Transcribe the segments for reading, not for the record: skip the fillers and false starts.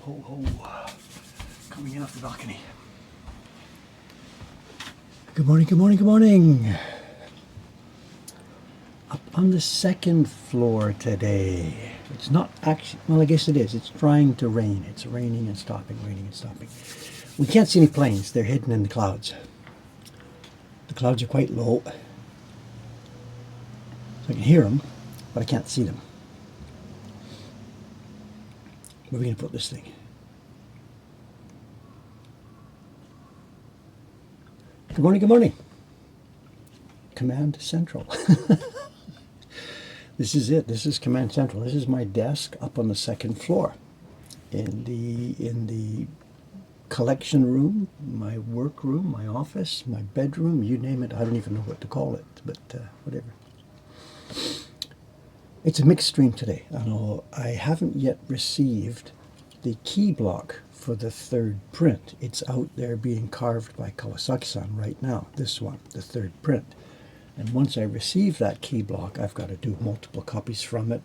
Ho, ho, ho. Coming in off the balcony. Good morning, good morning, good morning. Up on the second floor today. It's not actually, well, I guess it is. It's trying to rain. It's raining and stopping, raining and stopping. We can't see any planes. They're hidden in the clouds. The clouds are quite low. So I can hear them, but I can't see them. Where are we going to put this thing? Good morning, good morning. Command Central. This is it. This is Command Central. This is my desk up on the second floor in the collection room, my work room, my office, my bedroom, you name it. I don't even know what to call it, but whatever. It's a mixed stream today. I haven't yet received the key block for the third print. It's out there being carved by Kawasaki-san right now, this one, the third print. And once I receive that key block, I've got to do multiple copies from it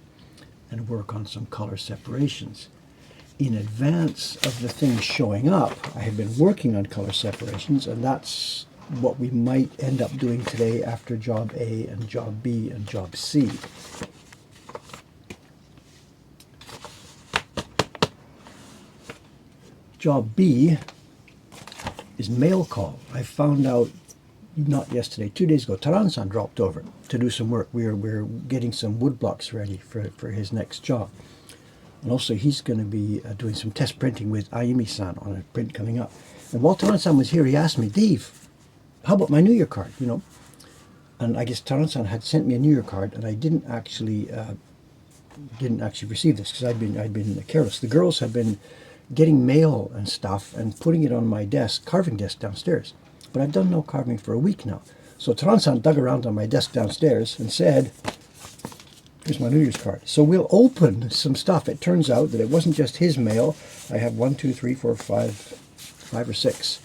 and work on some color separations. In advance of the thing showing up, I have been working on color separations, and that's what we might end up doing today after job A and job B and job C. Job B is mail call. I found out, not yesterday, 2 days ago, Taran-san dropped over to do some work. We're getting some wood blocks ready for his next job. And also he's going to be doing some test printing with Ayumi-san on a print coming up. And while Taran-san was here, he asked me, Dave, how about my New Year card, you know? And I guess Taran-san had sent me a New Year card, and I didn't actually receive this because I'd been careless. The girls had been getting mail and stuff and putting it on my desk, carving desk downstairs. But I've done no carving for a week now. So Taran-san dug around on my desk downstairs and said, here's my New Year's card. So we'll open some stuff. It turns out that it wasn't just his mail. I have 5 or 6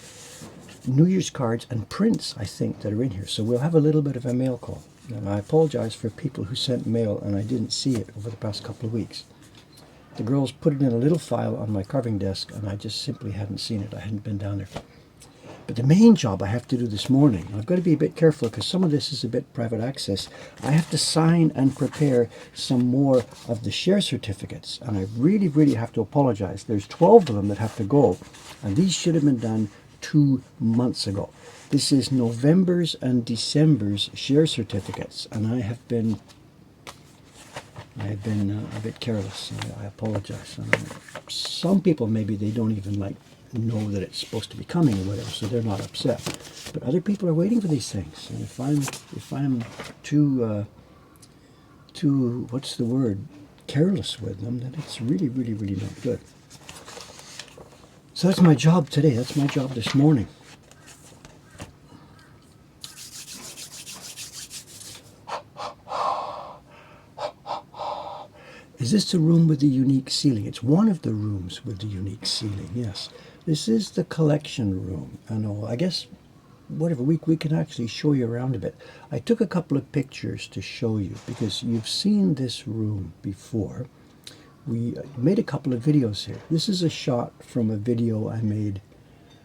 New Year's cards and prints, I think, that are in here. So we'll have a little bit of a mail call. And I apologize for people who sent mail and I didn't see it over the past couple of weeks. The girls put it in a little file on my carving desk and I just simply hadn't seen it. I hadn't been down there. But the main job I have to do this morning, and I've got to be a bit careful because some of this is a bit private access, I have to sign and prepare some more of the share certificates. And I really, really have to apologize. There's 12 of them that have to go, and these should have been done 2 months ago. This is November's and December's share certificates, and I have been a bit careless. I apologize. Some people, maybe they don't even know that it's supposed to be coming or whatever, so they're not upset. But other people are waiting for these things, and if I'm too what's the word, careless with them, then it's really, really, really not good. So that's my job today. That's my job this morning. Is this the room with the unique ceiling? It's one of the rooms with the unique ceiling, yes. This is the collection room. I guess whatever, we can actually show you around a bit. I took a couple of pictures to show you because you've seen this room before. We made a couple of videos here. This is a shot from a video I made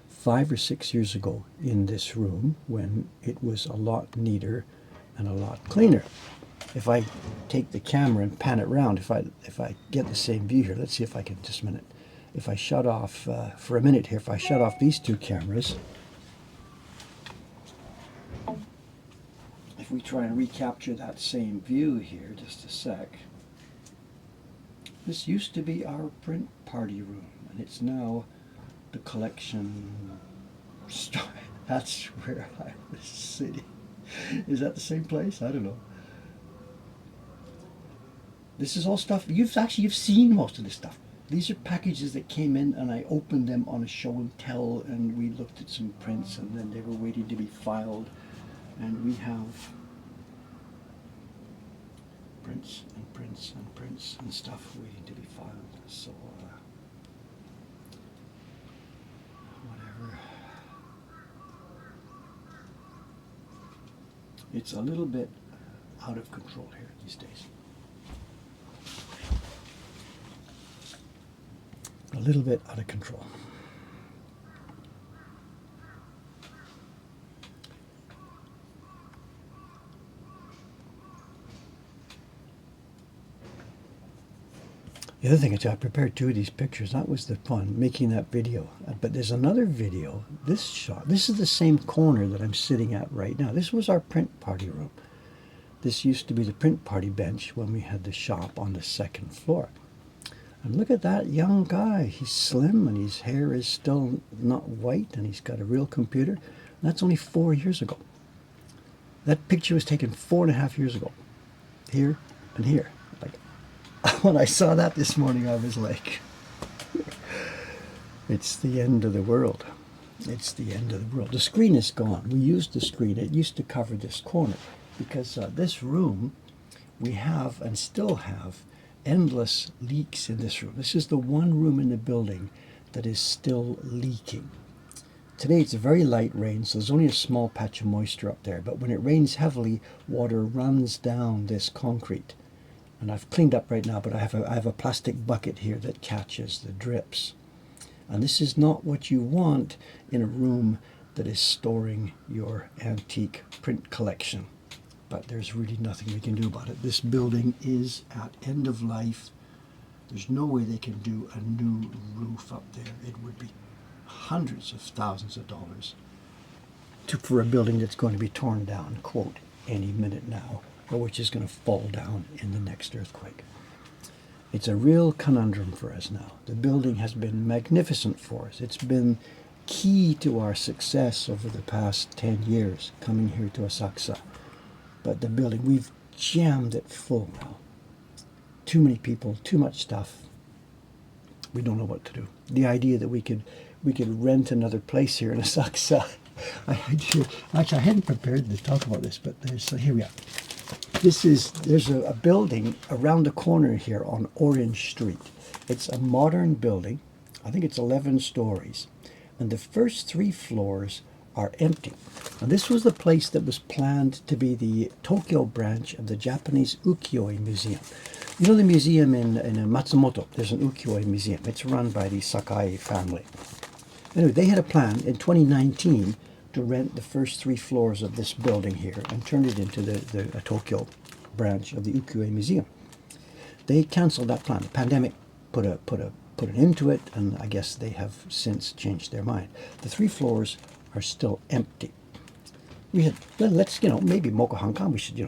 5 or 6 years ago in this room when it was a lot neater and a lot cleaner. If I take the camera and pan it around, if I get the same view here, let's see if I can, just a minute. If I shut off, for a minute here, if I shut off these 2 cameras, if we try and recapture that same view here, just a sec. This used to be our print party room, and it's now the collection store. That's where I was sitting. Is that the same place? I don't know. This is all stuff, you've seen most of this stuff. These are packages that came in and I opened them on a show and tell, and we looked at some prints and then they were waiting to be filed. And we have prints and prints and prints and stuff waiting to be filed. So, whatever. It's a little bit out of control here these days. A little bit out of control. The other thing is I prepared 2 of these pictures. That was the fun, making that video. But there's another video, this shot. This is the same corner that I'm sitting at right now. This was our print party room. This used to be the print party bench when we had the shop on the 2nd floor. And look at that young guy. He's slim and his hair is still not white and he's got a real computer. And that's only 4 years ago. That picture was taken 4.5 years ago. Here and here. When I saw that this morning, I was like, it's the end of the world. It's the end of the world. The screen is gone. We used the screen. It used to cover this corner because this room, we have and still have endless leaks in this room. This is the one room in the building that is still leaking. Today it's a very light rain, so there's only a small patch of moisture up there. But when it rains heavily, water runs down this concrete. And I've cleaned up right now, but I have a plastic bucket here that catches the drips. And this is not what you want in a room that is storing your antique print collection. But there's really nothing we can do about it. This building is at end of life. There's no way they can do a new roof up there. It would be hundreds of thousands of dollars for a building that's going to be torn down, quote, any minute now, or which is going to fall down in the next earthquake. It's a real conundrum for us now. The building has been magnificent for us. It's been key to our success over the past 10 years, coming here to Asakusa. But the building, we've jammed it full now. Too many people, too much stuff. We don't know what to do. The idea that we could rent another place here in Asakusa. Actually, I hadn't prepared to talk about this, but here we are. There's a building around the corner here on Orange Street. It's a modern building. I think it's 11 stories. And the first 3 floors are empty. And this was the place that was planned to be the Tokyo branch of the Japanese ukiyo-e museum. You know the museum in Matsumoto? There's an ukiyo-e museum. It's run by the Sakai family. Anyway, they had a plan in 2019 to rent the first 3 floors of this building here and turn it into the Tokyo branch of the ukiyo-e museum. They canceled that plan. The pandemic put an end to it, and I guess they have since changed their mind. The 3 floors are still empty. We had, let's, maybe Mokuhankan, we should,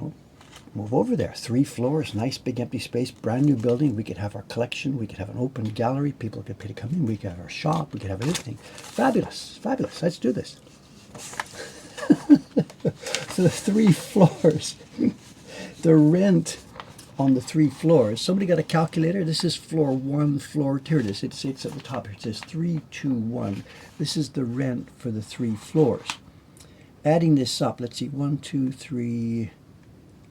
move over there. 3 floors, nice big empty space, brand new building. We could have our collection. We could have an open gallery. People could pay to come in. We could have our shop. We could have everything. Fabulous, fabulous. Let's do this. So the 3 floors, the rent on the 3 floors. Somebody got a calculator? This is floor 1, floor, here it is. It's at the top here. It says 321. This is the rent for the 3 floors. Adding this up, let's see, 1, 2, 3,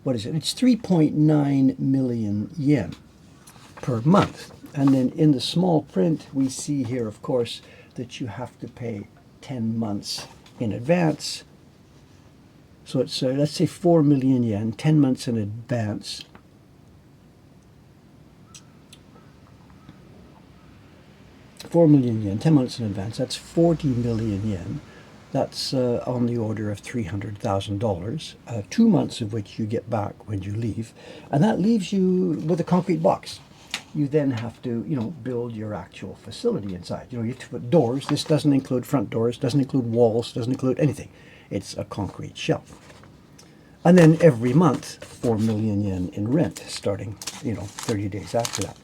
what is it? It's 3.9 million yen per month. And then in the small print, we see here, of course, that you have to pay 10 months in advance. So it's, let's say 4 million yen, 10 months in advance. $4 million yen, 10 months in advance, that's 40 million yen. That's on the order of $300,000, 2 months of which you get back when you leave. And that leaves you with a concrete box. You then have to, build your actual facility inside. You have to put doors. This doesn't include front doors, doesn't include walls, doesn't include anything. It's a concrete shell. And then every month, 4 million yen in rent, starting, 30 days after that.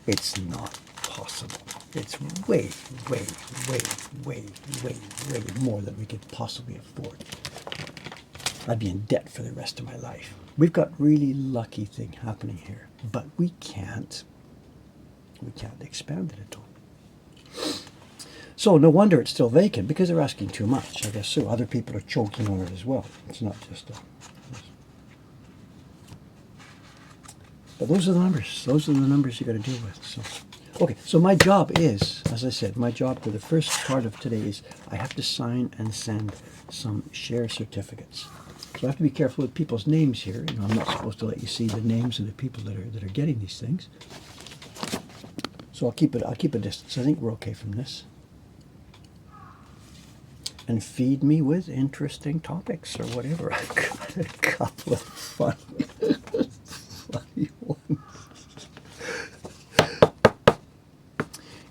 It's not possible. It's way, way, way, way, way, way more than we could possibly afford. I'd be in debt for the rest of my life. We've got really lucky thing happening here, but we can't expand it at all. So no wonder it's still vacant, because they're asking too much, I guess. So other people are choking on it as well. It's not just but those are the numbers. Those are the numbers you got to deal with. So. Okay, so my job is, as I said, my job for the first part of today is I have to sign and send some share certificates. So I have to be careful with people's names here. I'm not supposed to let you see the names of the people that are getting these things. So I'll keep a distance. I think we're okay from this. And feed me with interesting topics or whatever. I've got a couple of funny ones.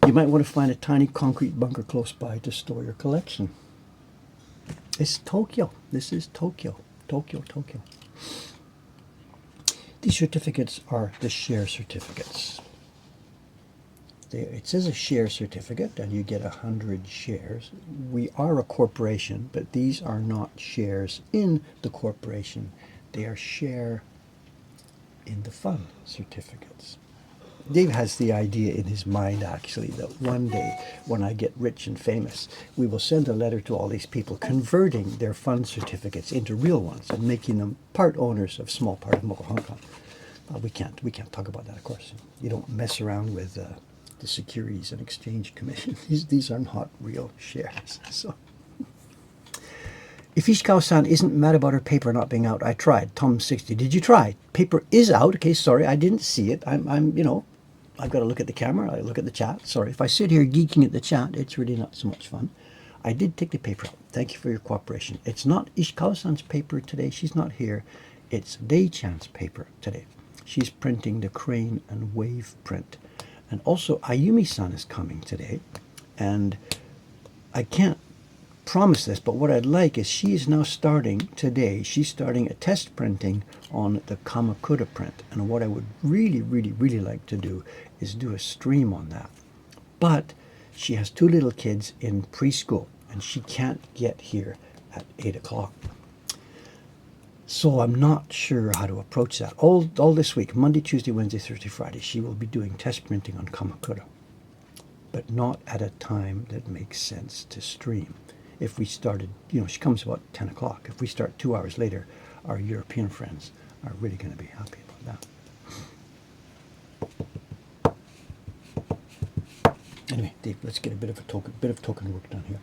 You might want to find a tiny concrete bunker close by to store your collection. It's Tokyo. This is Tokyo. Tokyo. These certificates are the share certificates. It says a share certificate and you get 100 shares. We are a corporation, but these are not shares in the corporation. They are share in the fund certificates. Dave has the idea in his mind, actually, that one day when I get rich and famous, we will send a letter to all these people converting their fund certificates into real ones and making them part owners of small part of Mokuhankan. We can't talk about that, of course. You don't mess around with the Securities and Exchange Commission. These are not real shares. So, if Ishikawa-san isn't mad about her paper not being out, I tried. Tom60. Did you try? Paper is out. Okay, sorry, I didn't see it. I'm I've got to look at the camera. I look at the chat. Sorry, if I sit here geeking at the chat, it's really not so much fun. I did take the paper out. Thank you for your cooperation. It's not Ishikawa-san's paper today. She's not here. It's Dei-chan's paper today. She's printing the crane and wave print. And also, Ayumi-san is coming today. And I can't promise this, but what I'd like is she is now starting today. She's starting a test printing on the Kamakura print. And what I would really like to do is do a stream on that. But she has 2 little kids in preschool, and she can't get here at 8 o'clock. So I'm not sure how to approach that. All this week, Monday, Tuesday, Wednesday, Thursday, Friday, she will be doing test printing on Kamakura, but not at a time that makes sense to stream. If we started, she comes about 10 o'clock. If we start 2 hours later, our European friends are really going to be happy about that. Anyway, Dave, let's get a bit of token work done here.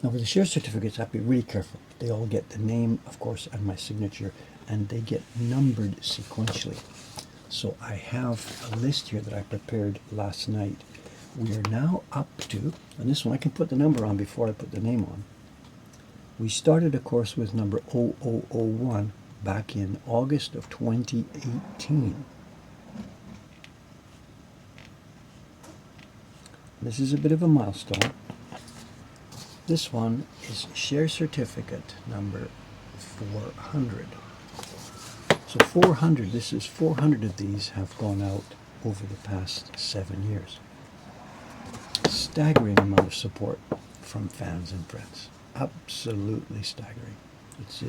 Now, with the share certificates, I have to be really careful. They all get the name, of course, and my signature, and they get numbered sequentially. So I have a list here that I prepared last night. We are now up to, and this one I can put the number on before I put the name on. We started, of course, with number 0001 back in August of 2018. This is a bit of a milestone. This one is share certificate number 400. So 400, this is 400 of these have gone out over the past 7 years. Staggering amount of support from fans and friends. Absolutely staggering. It's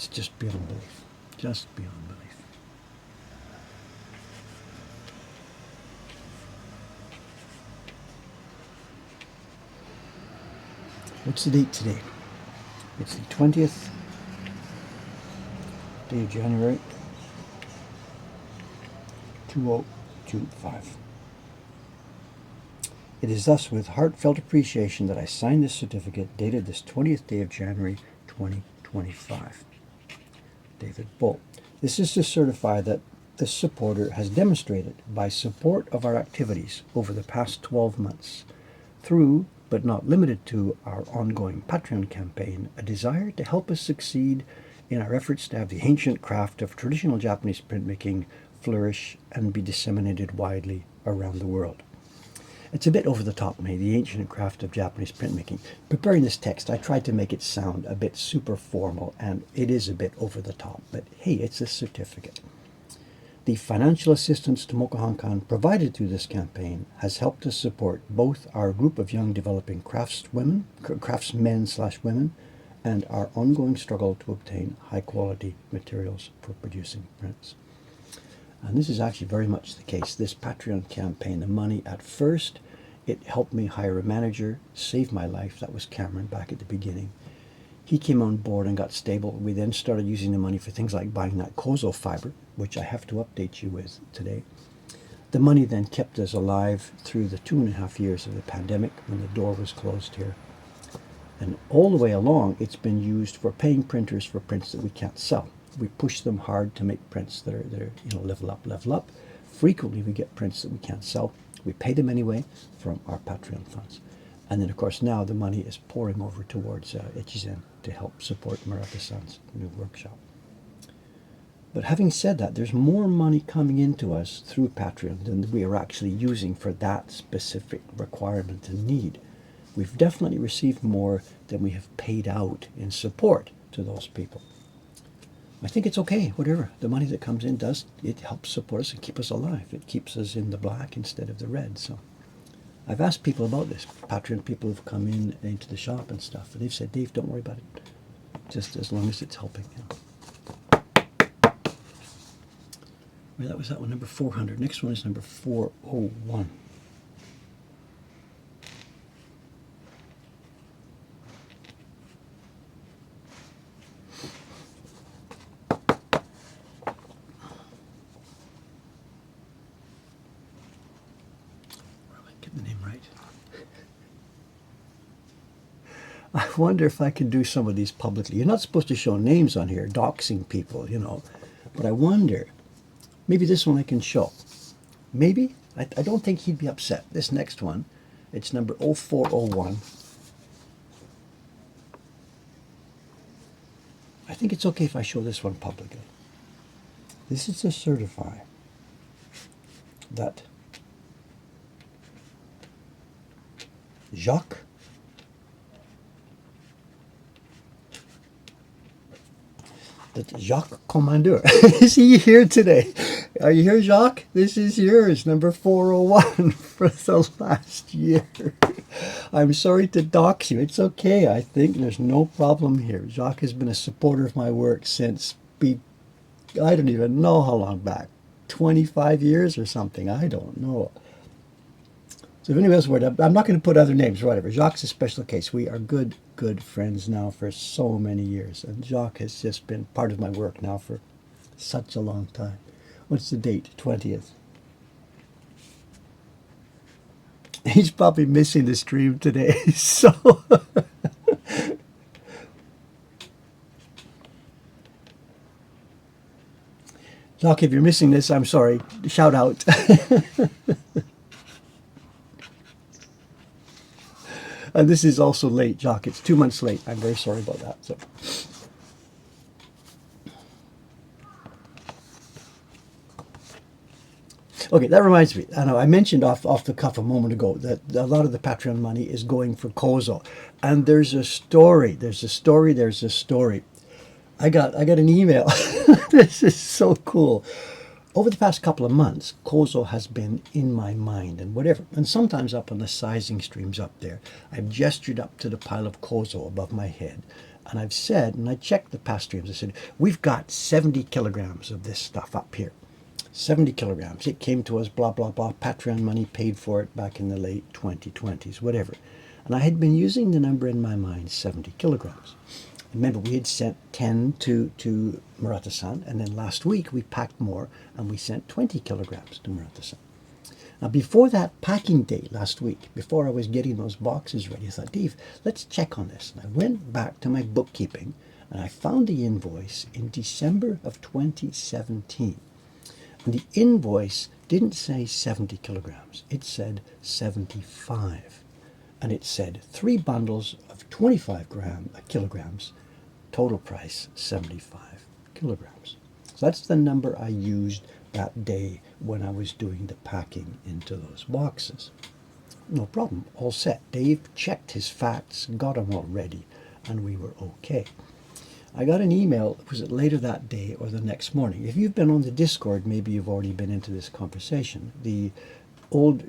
just beyond belief. Just beyond belief. What's the date today? It's the 20th day of January, 2025. It is thus with heartfelt appreciation that I sign this certificate dated this 20th day of January, 2025. David Bull. This is to certify that this supporter has demonstrated by support of our activities over the past 12 months through, but not limited to, our ongoing Patreon campaign, a desire to help us succeed in our efforts to have the ancient craft of traditional Japanese printmaking flourish and be disseminated widely around the world. It's a bit over the top, May, the ancient craft of Japanese printmaking. Preparing this text, I tried to make it sound a bit super formal, and it is a bit over the top, but hey, it's a certificate. The financial assistance to Mokuhankan provided through this campaign has helped us support both our group of young developing craftsmen/women, and our ongoing struggle to obtain high-quality materials for producing prints. And this is actually very much the case. This Patreon campaign, the money at first, it helped me hire a manager, saved my life. That was Cameron back at the beginning. He came on board and got stable. We then started using the money for things like buying that kozo fiber, which I have to update you with today. The money then kept us alive through the 2.5 years of the pandemic when the door was closed here. And all the way along, it's been used for paying printers for prints that we can't sell. We push them hard to make prints that are level up, frequently we get prints that we can't sell. We pay them anyway from our Patreon funds. And then, of course, now the money is pouring over towards Aviation to help support Murata-san's new workshop. But having said that, there's more money coming into us through Patreon than we are actually using for that specific requirement and need. We've definitely received more than we have paid out in support to those people. I think it's okay, whatever. The money that comes in does, it helps support us and keep us alive. It keeps us in the black instead of the red. So I've asked people about this. Patreon people have come in into the shop and stuff, and they've said, Dave, don't worry about it. Just as long as it's helping. You know. Well, that was that one, number 400. Next one is number 401. Get the name right. I wonder if I can do some of these publicly. You're not supposed to show names on here, doxing people, you know. But I wonder, maybe this one I can show. Maybe? I don't think he'd be upset. This next one, it's number 0401. I think it's okay if I show this one publicly. This is to certify that Jacques Commandeur, is he here today? Are you here, Jacques? This is yours, number 401 for the last year. I'm sorry to dox you. It's okay. I think there's no problem here. Jacques has been a supporter of my work since, I don't even know how long back, 25 years or something. I don't know. So if anyone else would, I'm not going to put other names or whatever. Jacques is a special case. We are good friends now for so many years. And Jacques has just been part of my work now for such a long time. What's the date? 20th. He's probably missing the stream today. So Jacques, if you're missing this, I'm sorry. Shout out. And this is also late, Jacques. It's 2 months late. I'm very sorry about that. So. Okay, that reminds me. I know I mentioned off the cuff a moment ago that a lot of the Patreon money is going for kozo. And there's a story. I got an email. This is so cool. Over the past couple of months, kozo has been in my mind and whatever. And sometimes up on the sizing streams up there, I've gestured up to the pile of kozo above my head. And I've said, and I checked the past streams, I said, we've got 70 kilograms of this stuff up here. 70 kilograms. It came to us, blah, blah, blah. Patreon money paid for it back in the late 2020s, whatever. And I had been using the number in my mind, 70 kilograms. Remember, we had sent 10 to Murata-san, and then last week we packed more, and we sent 20 kilograms to Murata-san. Now, before that packing date last week, before I was getting those boxes ready, I thought, Dave, let's check on this. And I went back to my bookkeeping, and I found the invoice in December of 2017. And the invoice didn't say 70 kilograms. It said 75. And it said 3 bundles of 25 kilograms, total price 75 kilograms. So that's the number I used that day when I was doing the packing into those boxes. No problem, all set. Dave checked his facts, got them all ready, and we were okay. I got an email, was it later that day or the next morning? If you've been on the Discord, maybe you've already been into this conversation. The old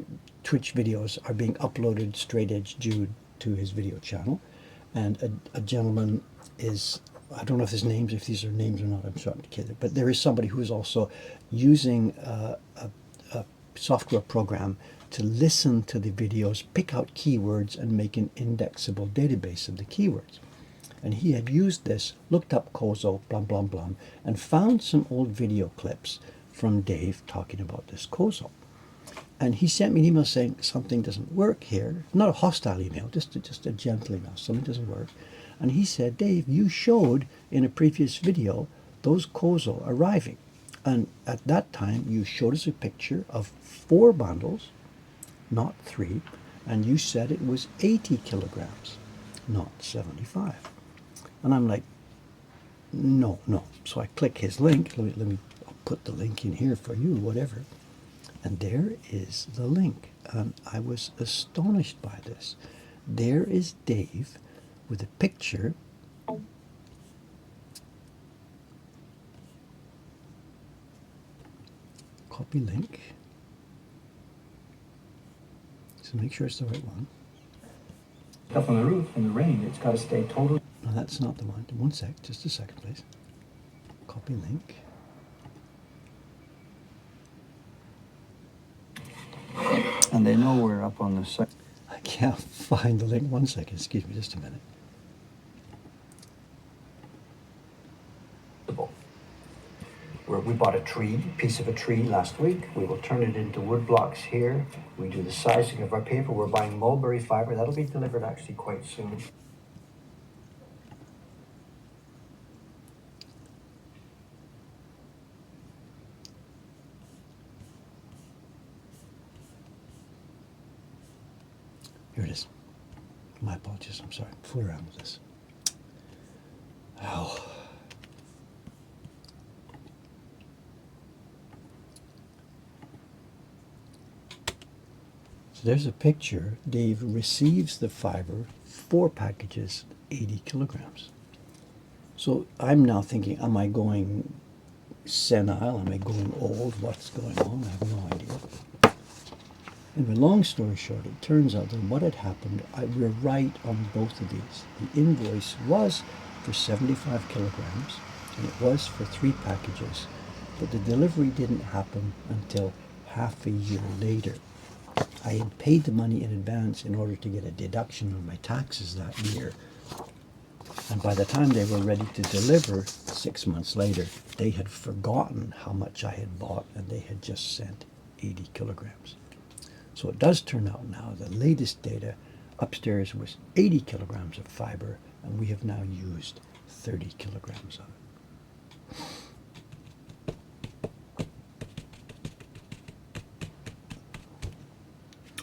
Twitch videos are being uploaded straight edge Jude to his video channel. And a gentleman is, I don't know if his names, if these are names or not, I'm starting to kid it, but there is somebody who is also using a software program to listen to the videos, pick out keywords, and make an indexable database of the keywords. And he had used this, looked up kozo, blum, blum, blum, and found some old video clips from Dave talking about this kozo. And he sent me an email saying something doesn't work here. Not a hostile email, just a gentle email. Something doesn't work. And he said, Dave, you showed in a previous video those kozo arriving. And at that time, you showed us a picture of 4 bundles, not 3, and you said it was 80 kilograms, not 75. And I'm like, no, no. So I click his link. Let me put the link in here for you, whatever. And there is the link. And I was astonished by this. There is Dave with a picture. Copy link. So make sure it's the right one. Up on the roof in the rain, it's got to stay totally. No, that's not the one. One sec, just a second, please. Copy link. And they know we're up on the site. I can't find the link. One second, excuse me, just a minute. Where we bought a piece of a tree last week. We will turn it into wood blocks here. We do the sizing of our paper. We're buying mulberry fiber. That'll be delivered actually quite soon. Here it is. My apologies, I'm sorry. Fool around with this. Oh. So there's a picture. Dave receives the fiber, 4 packages, 80 kilograms. So I'm now thinking, am I going senile? Am I going old? What's going on? I have no idea. Anyway, long story short, it turns out that what had happened, we're right on both of these. The invoice was for 75 kilograms, and it was for 3 packages, but the delivery didn't happen until half a year later. I had paid the money in advance in order to get a deduction on my taxes that year. And by the time they were ready to deliver, 6 months later, they had forgotten how much I had bought, and they had just sent 80 kilograms. So it does turn out now, the latest data upstairs was 80 kilograms of fiber, and we have now used 30 kilograms of it.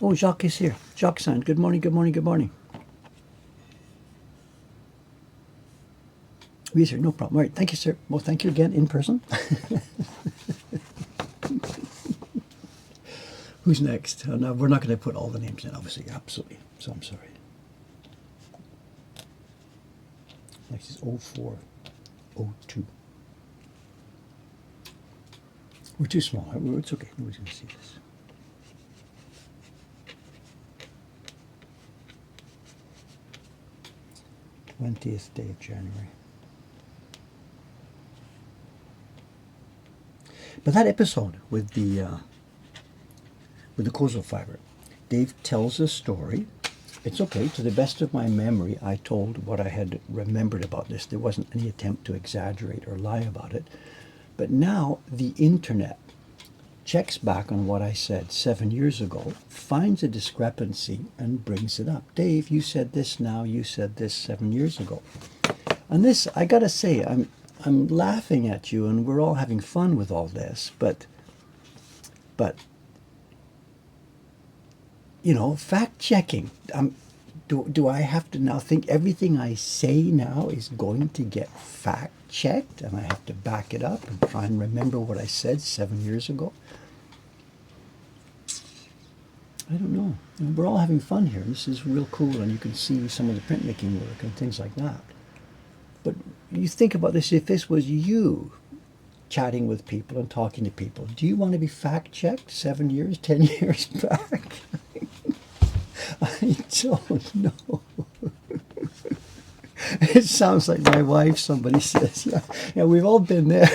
Oh, Jacques is here. Jacques-san, good morning, good morning, good morning. He's here, no problem. All right, thank you, sir. Well, thank you again in person. Who's next? No, we're not going to put all the names in, obviously, absolutely. So I'm sorry. Next is 0402. We're too small. It's okay. Nobody's going to see this. th day of January. But that episode with the kozo fiber, Dave tells a story. It's okay. To the best of my memory, I told what I had remembered about this. There wasn't any attempt to exaggerate or lie about it. But now the internet checks back on what I said 7 years ago, finds a discrepancy, and brings it up. Dave, you said this now. You said this 7 years ago. And this, I got to say, I'm laughing at you, and we're all having fun with all this, but you know, fact checking. Do I have to now think everything I say now is going to get fact checked, and I have to back it up and try and remember what I said 7 years ago? I don't know. We're all having fun here. This is real cool, and you can see some of the printmaking work and things like that. But you think about this, if this was you chatting with people and talking to people, do you want to be fact-checked 7 years, 10 years back? I don't know. It sounds like my wife, somebody says. Yeah, we've all been there.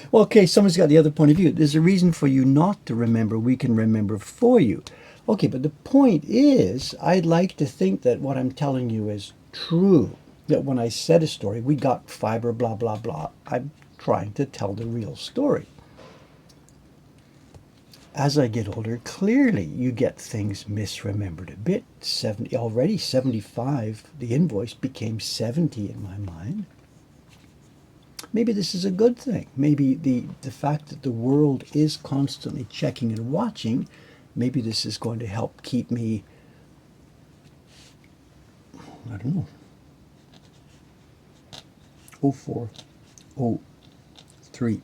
Well, okay, someone's got the other point of view. There's a reason for you not to remember. We can remember for you. Okay, but the point is, I'd like to think that what I'm telling you is true. That when I said a story, we got fiber, blah, blah, blah. I'm trying to tell the real story. As I get older, clearly you get things misremembered a bit. Already 75, the invoice became 70 in my mind. Maybe this is a good thing. Maybe the fact that the world is constantly checking and watching, maybe this is going to help keep me, I don't know, 0403.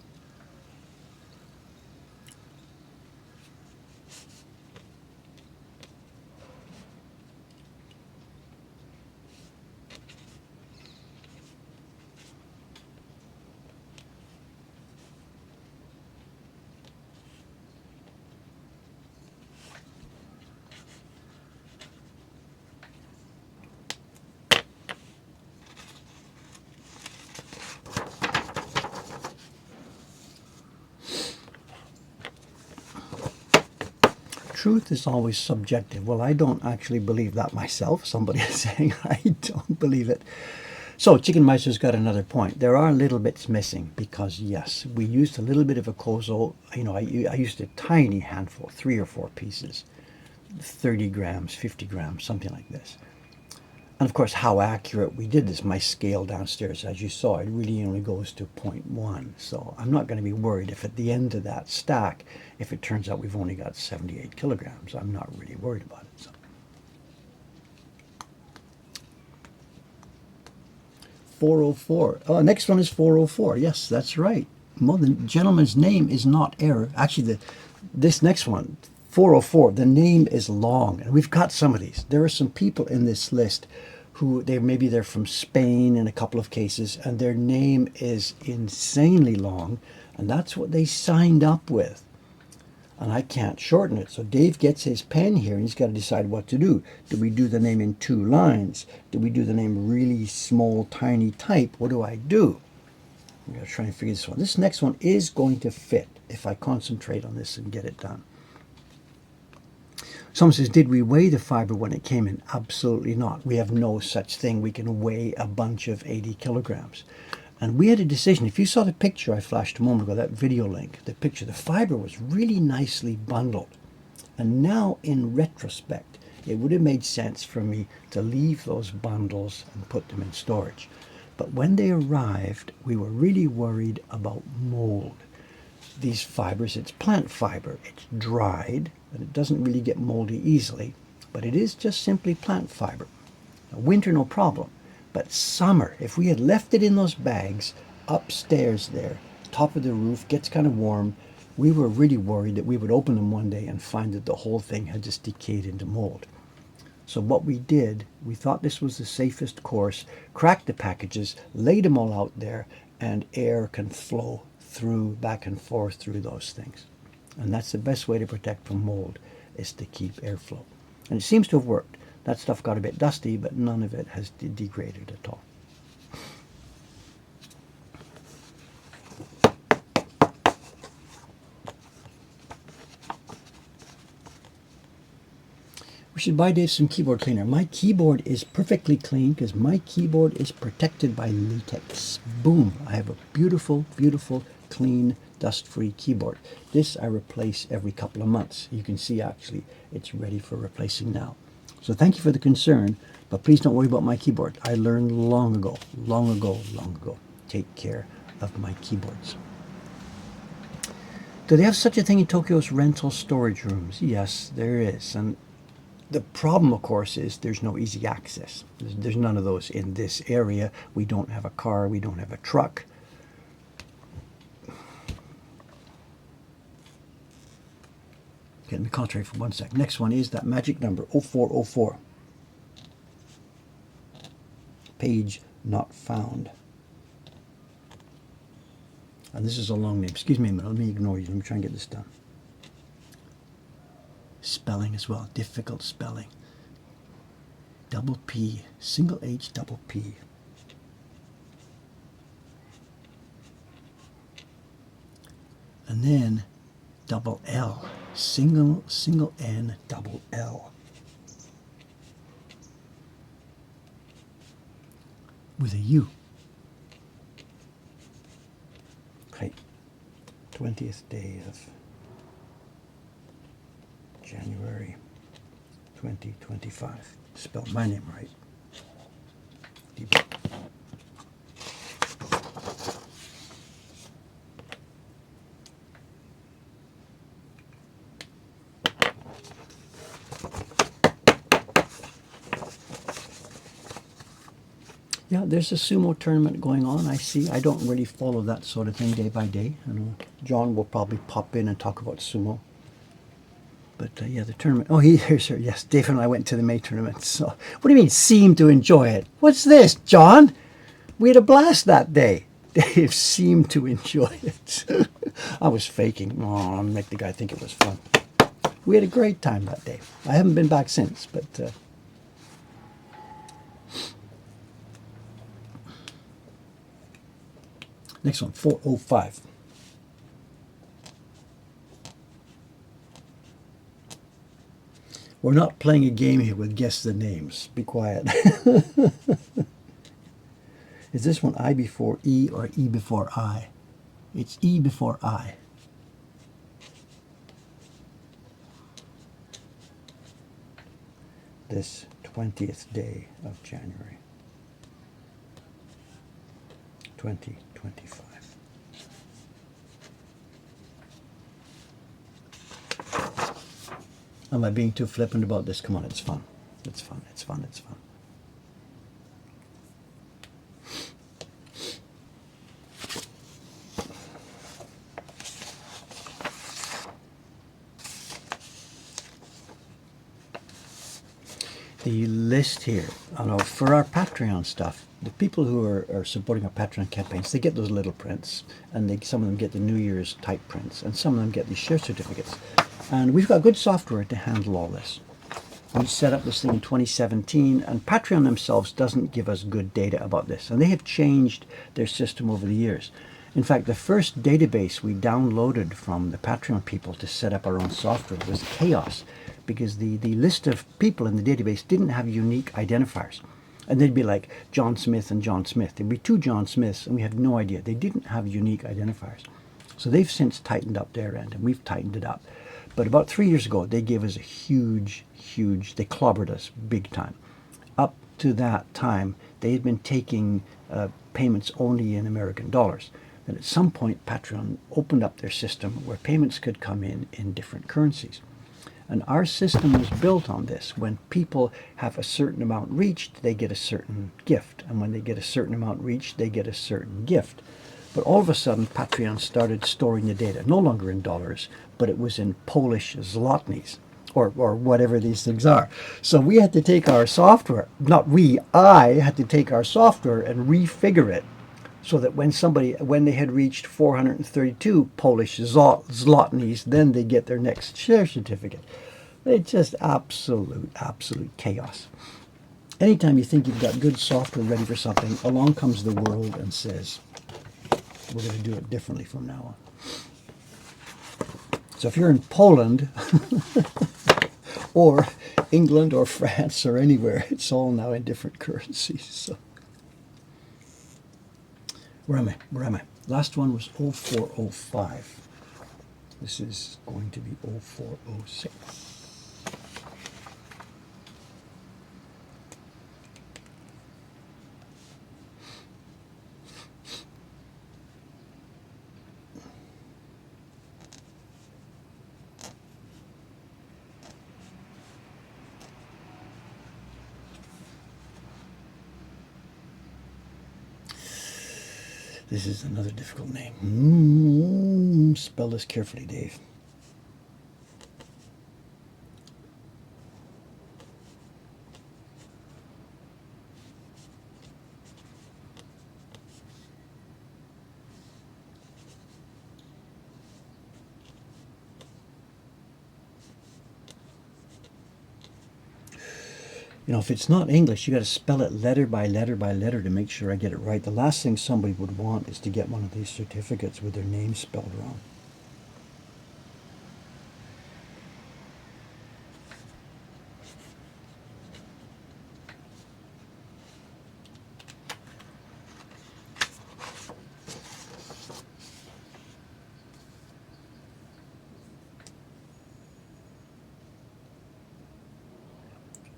Truth is always subjective. Well, I don't actually believe that myself. Somebody is saying I don't believe it. So Chicken Meister's got another point. There are little bits missing because, yes, we used a little bit of a kozo. You know, I used a tiny handful, 3 or 4 pieces, 30 grams, 50 grams, something like this. And of course, how accurate we did this. My scale downstairs, as you saw, it really only goes to 0.1. So I'm not going to be worried if at the end of that stack, if it turns out we've only got 78 kilograms. I'm not really worried about it. So. 404. Oh, next one is 404. Yes, that's right. Well, the gentleman's name is not error. Actually, this next one, 404, the name is long, and we've got some of these. There are some people in this list who maybe they're from Spain in a couple of cases, and their name is insanely long, and that's what they signed up with. And I can't shorten it. So Dave gets his pen here, and he's got to decide what to do. Do we do the name in 2 lines? Do we do the name really small, tiny type? What do I do? I'm going to try and figure this one. This next one is going to fit if I concentrate on this and get it done. Someone says, did we weigh the fiber when it came in? Absolutely not. We have no such thing. We can weigh a bunch of 80 kilograms. And we had a decision. If you saw the picture I flashed a moment ago, that video link, the picture, the fiber was really nicely bundled. And now, in retrospect, it would have made sense for me to leave those bundles and put them in storage. But when they arrived, we were really worried about mold. These fibers, it's plant fiber. It's dried, and it doesn't really get moldy easily, but it is just simply plant fiber. Now, winter, no problem, but summer, if we had left it in those bags upstairs there, top of the roof, gets kind of warm, we were really worried that we would open them one day and find that the whole thing had just decayed into mold. So what we did, we thought this was the safest course, cracked the packages, laid them all out there, and air can flow through, back and forth through those things. And that's the best way to protect from mold, is to keep airflow. And it seems to have worked. That stuff got a bit dusty, but none of it has degraded at all. We should buy Dave some keyboard cleaner. My keyboard is perfectly clean because my keyboard is protected by latex. Boom! I have a beautiful, beautiful, clean, dust-free keyboard. This I replace every couple of months. You can see actually it's ready for replacing now. So thank you for the concern, but please don't worry about my keyboard. I learned long ago, take care of my keyboards. Do they have such a thing in Tokyo's rental storage rooms? Yes, there is. And the problem, of course, is there's no easy access. There's none of those in this area. We don't have a car. We don't have a truck. Okay, let me concentrate for 1 sec. Next one is that magic number, 0404. Page not found. And this is a long name. Excuse me a minute. Let me ignore you. Let me try and get this done. Spelling as well. Difficult spelling. Double P. Single H, double P. And then double L. Single N, double L. With a U. Okay. 20th day of January 2025. Spell my name right. Yeah, there's a sumo tournament going on, I see. I don't really follow that sort of thing day by day. I know John will probably pop in and talk about sumo. But yeah, the tournament. Oh, here's her. Yes, Dave and I went to the May tournament. So, what do you mean, seemed to enjoy it? What's this, John? We had a blast that day. Dave seemed to enjoy it. I was faking. Oh, I'll make the guy think it was fun. We had a great time that day. I haven't been back since, but next one, 405. We're not playing a game here with guess the names. Be quiet. Is this one I before E or E before I? It's E before I. This 20th day of January 2025. Am I being too flippant about this? Come on, it's fun. It's fun, it's fun, it's fun. The list here, I know for our Patreon stuff, the people who are supporting our Patreon campaigns, they get those little prints, and some of them get the New Year's type prints, and some of them get these share certificates. And we've got good software to handle all this. We set up this thing in 2017, and Patreon themselves doesn't give us good data about this, and they have changed their system over the years. In fact, the first database we downloaded from the Patreon people to set up our own software was chaos, because the list of people in the database didn't have unique identifiers. And they'd be like John Smith and John Smith. There'd be two John Smiths, and we had no idea. They didn't have unique identifiers. So they've since tightened up their end, and we've tightened it up. But about 3 years ago, they gave us a huge, they clobbered us big time. Up to that time, they had been taking payments only in American dollars. Then at some point, Patreon opened up their system where payments could come in different currencies. And our system was built on this. When people have a certain amount reached, they get a certain gift. And when they get a certain amount reached, they get a certain gift. But all of a sudden, Patreon started storing the data, no longer in dollars, but it was in Polish zlotys, or whatever these things are. So we had to take our software, I had to take our software and refigure it so that when they had reached 432 Polish zlotys, then they get their next share certificate. It's just absolute chaos. Anytime you think you've got good software ready for something, along comes the world and says, we're going to do it differently from now on. So if you're in Poland or England or France or anywhere, it's all now in different currencies. So where am I? Last one was 0405. This is going to be 0406. This is another difficult name. Spell this carefully, Dave. You know, if it's not English, you got to spell it letter by letter by letter to make sure I get it right. The last thing somebody would want is to get one of these certificates with their name spelled wrong.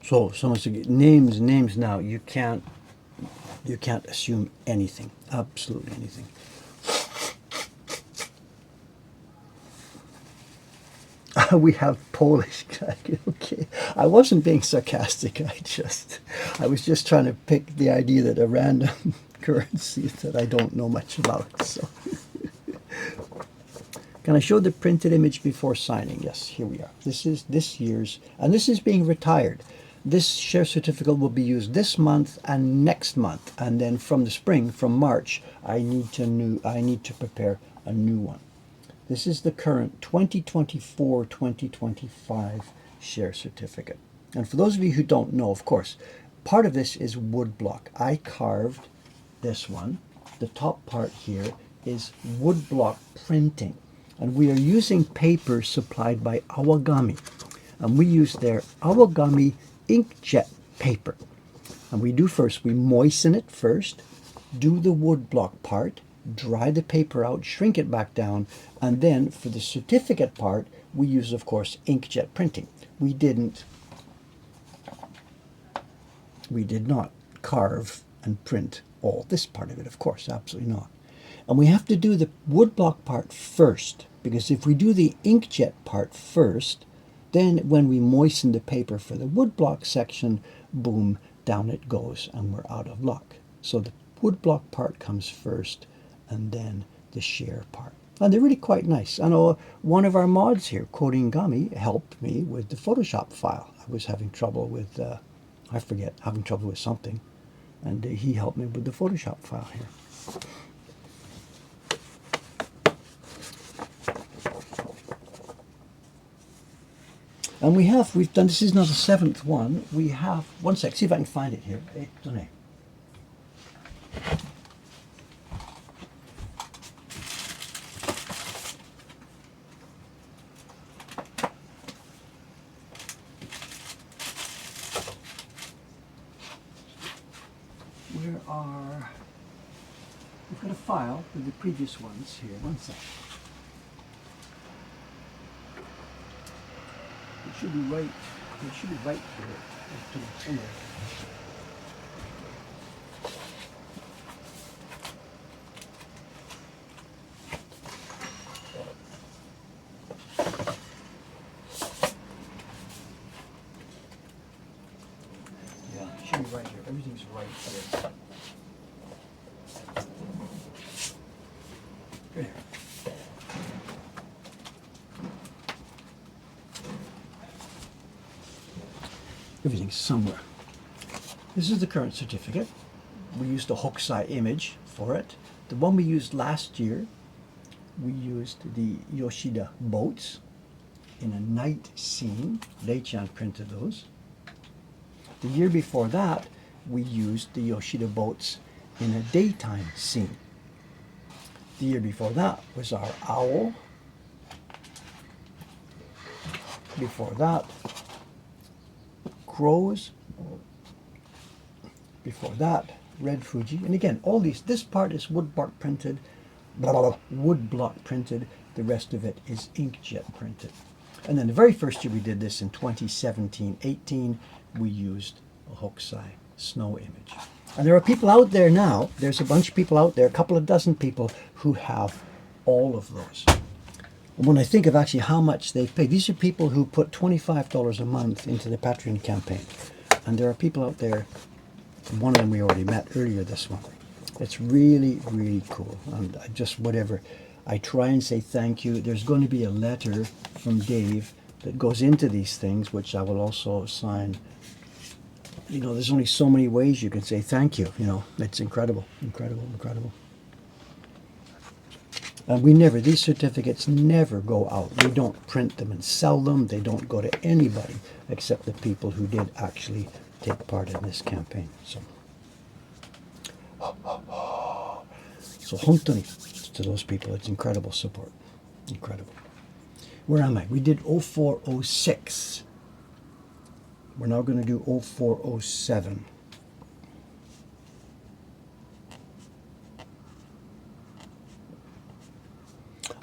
So someone said names now. You can't assume anything, absolutely anything. We have Polish. Okay, I wasn't being sarcastic. I was just trying to pick the idea that a random currency that I don't know much about. So, can I show the printed image before signing? Yes, here we are. This is this year's, and this is being retired. This share certificate will be used this month and next month, and then from the spring, from March, I need to prepare a new one. This is the current 2024-2025 share certificate. And for those of you who don't know, of course, part of this is woodblock. I carved this one. The top part here is woodblock printing. And we are using paper supplied by Awagami. And we use their Awagami inkjet paper. And we moisten it first, do the woodblock part, dry the paper out, shrink it back down, and then for the certificate part, we use, of course, inkjet printing. We did not carve and print all this part of it, of course, absolutely not. And we have to do the woodblock part first, because if we do the inkjet part first, then when we moisten the paper for the woodblock section, boom, down it goes, and we're out of luck. So the woodblock part comes first, and then the share part. And they're really quite nice. I know one of our mods here, Koringami, helped me with the Photoshop file. I was having trouble with, having trouble with something. And he helped me with the Photoshop file here. And we've done, this is now the 7th one. We have, one sec, see if I can find it here. We've got a file with the previous ones here. One sec. It should be right here. Somewhere. Yeah, it should be right here. Everything's right here. Right here. Everything's somewhere. This is the current certificate. We used a Hokusai image for it. The one we used last year, we used the Yoshida boats in a night scene. Lei-chan printed those. The year before that, we used the Yoshida boats in a daytime scene. The year before that was our owl. Before that, crows. Before that, red Fuji. And again, all these, this part is woodblock printed, woodblock printed. The rest of it is inkjet printed. And then the very first year we did this in 2017-18, we used a Hokusai snow image. And there are people out there now, there's a bunch of people out there, a couple of dozen people who have all of those. And when I think of actually how much they've paid, these are people who put $25 a month into the Patreon campaign. And there are people out there, one of them we already met earlier this month. It's really, really cool. And I try and say thank you. There's going to be a letter from Dave that goes into these things, which I will also sign. You know, there's only so many ways you can say thank you. You know, it's incredible, incredible, incredible. And these certificates never go out. We don't print them and sell them. They don't go to anybody except the people who did actually take part in this campaign. So hontoni, to those people, it's incredible support. Incredible. Where am I? We did 0406. We're now going to do 0407.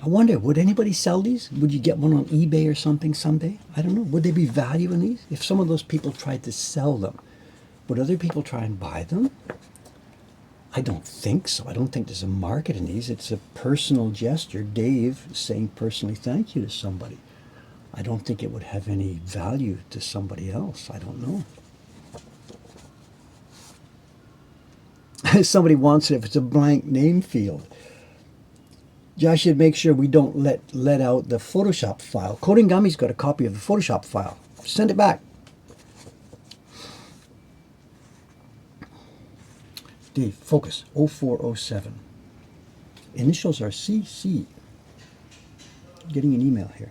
I wonder, would anybody sell these? Would you get one on eBay or something someday? I don't know. Would there be value in these? If some of those people tried to sell them, would other people try and buy them? I don't think so. I don't think there's a market in these. It's a personal gesture. Dave saying personally thank you to somebody. I don't think it would have any value to somebody else. I don't know. Somebody wants it if it's a blank name field. I should make sure we don't let out the Photoshop file. Kodingami's got a copy of the Photoshop file. Send it back. Dave, focus. 0407. Initials are CC. Getting an email here.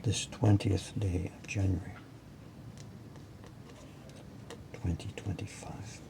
This 20th day of January, 2025.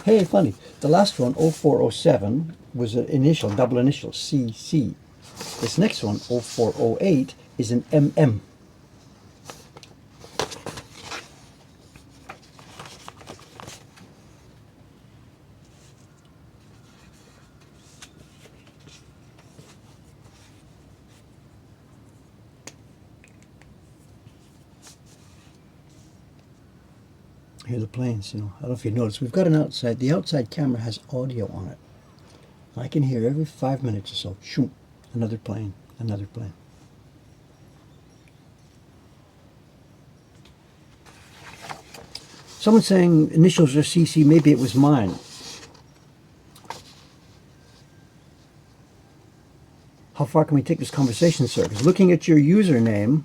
Hey, funny. The last one, 0407, was an initial, double initial, CC. This next one, 0408, is an MM. Here are the planes, I don't know if you noticed. We've got an outside, the outside camera has audio on it. I can hear every 5 minutes or so, shoom, another plane, another plane. Someone saying initials are CC, maybe it was mine. How far can we take this conversation, sir? Because looking at your username,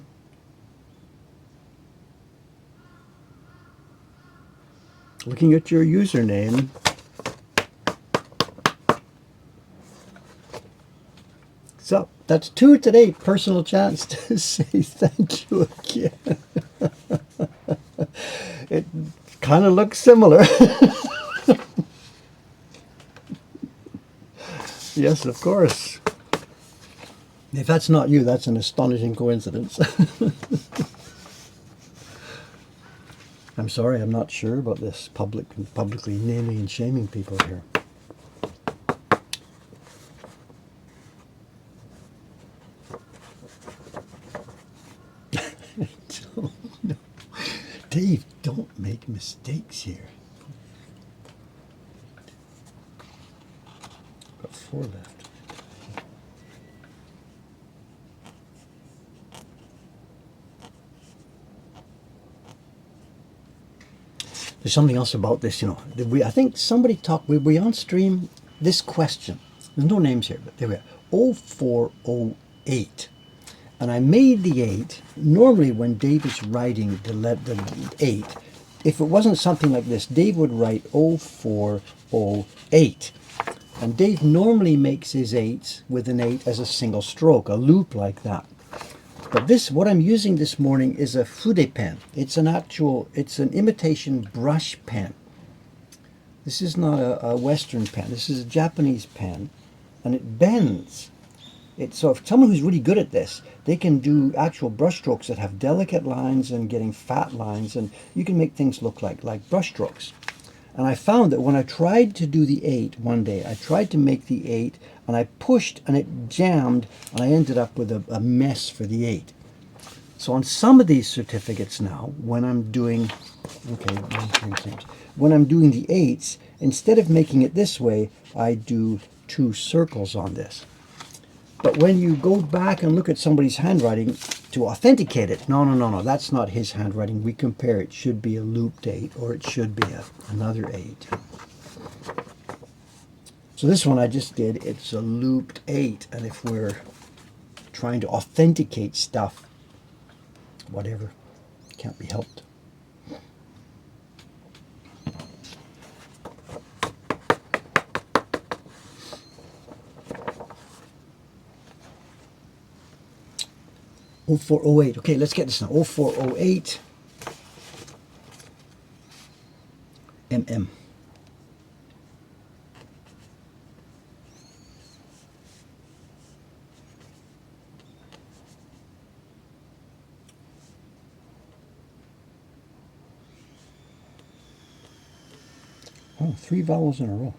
so that's 2 today. Personal chance to say thank you again. It kind of looks similar. Yes, of course. If that's not you, that's an astonishing coincidence. I'm sorry, I'm not sure about this publicly naming and shaming people here. No. Dave, don't make mistakes here. Got 4 left. There's something else about this, I think somebody talked, were we on stream? This question, there's no names here, but there we are, 0408. And I made the 8, normally when Dave is writing the 8, if it wasn't something like this, Dave would write 0408. And Dave normally makes his 8s with an 8 as a single stroke, a loop like that. But this, what I'm using this morning is a fude pen. It's an imitation brush pen. This is not a Western pen. This is a Japanese pen, and it bends. So if someone who's really good at this, they can do actual brush strokes that have delicate lines and getting fat lines, and you can make things look like brush strokes. And I found that when I tried to do the 8 one day, I tried to make the 8, and I pushed, and it jammed, and I ended up with a mess for the 8. So on some of these certificates now, when I'm doing, when I'm doing the 8s, instead of making it this way, I do 2 circles on this. But when you go back and look at somebody's handwriting to authenticate it, no, that's not his handwriting. We compare it. Should be a looped 8, or it should be another 8. So this one I just did, it's a looped 8. And if we're trying to authenticate stuff, whatever, can't be helped. 0408. Okay, let's get this now. 0408 mm. Oh, 3 vowels in a row.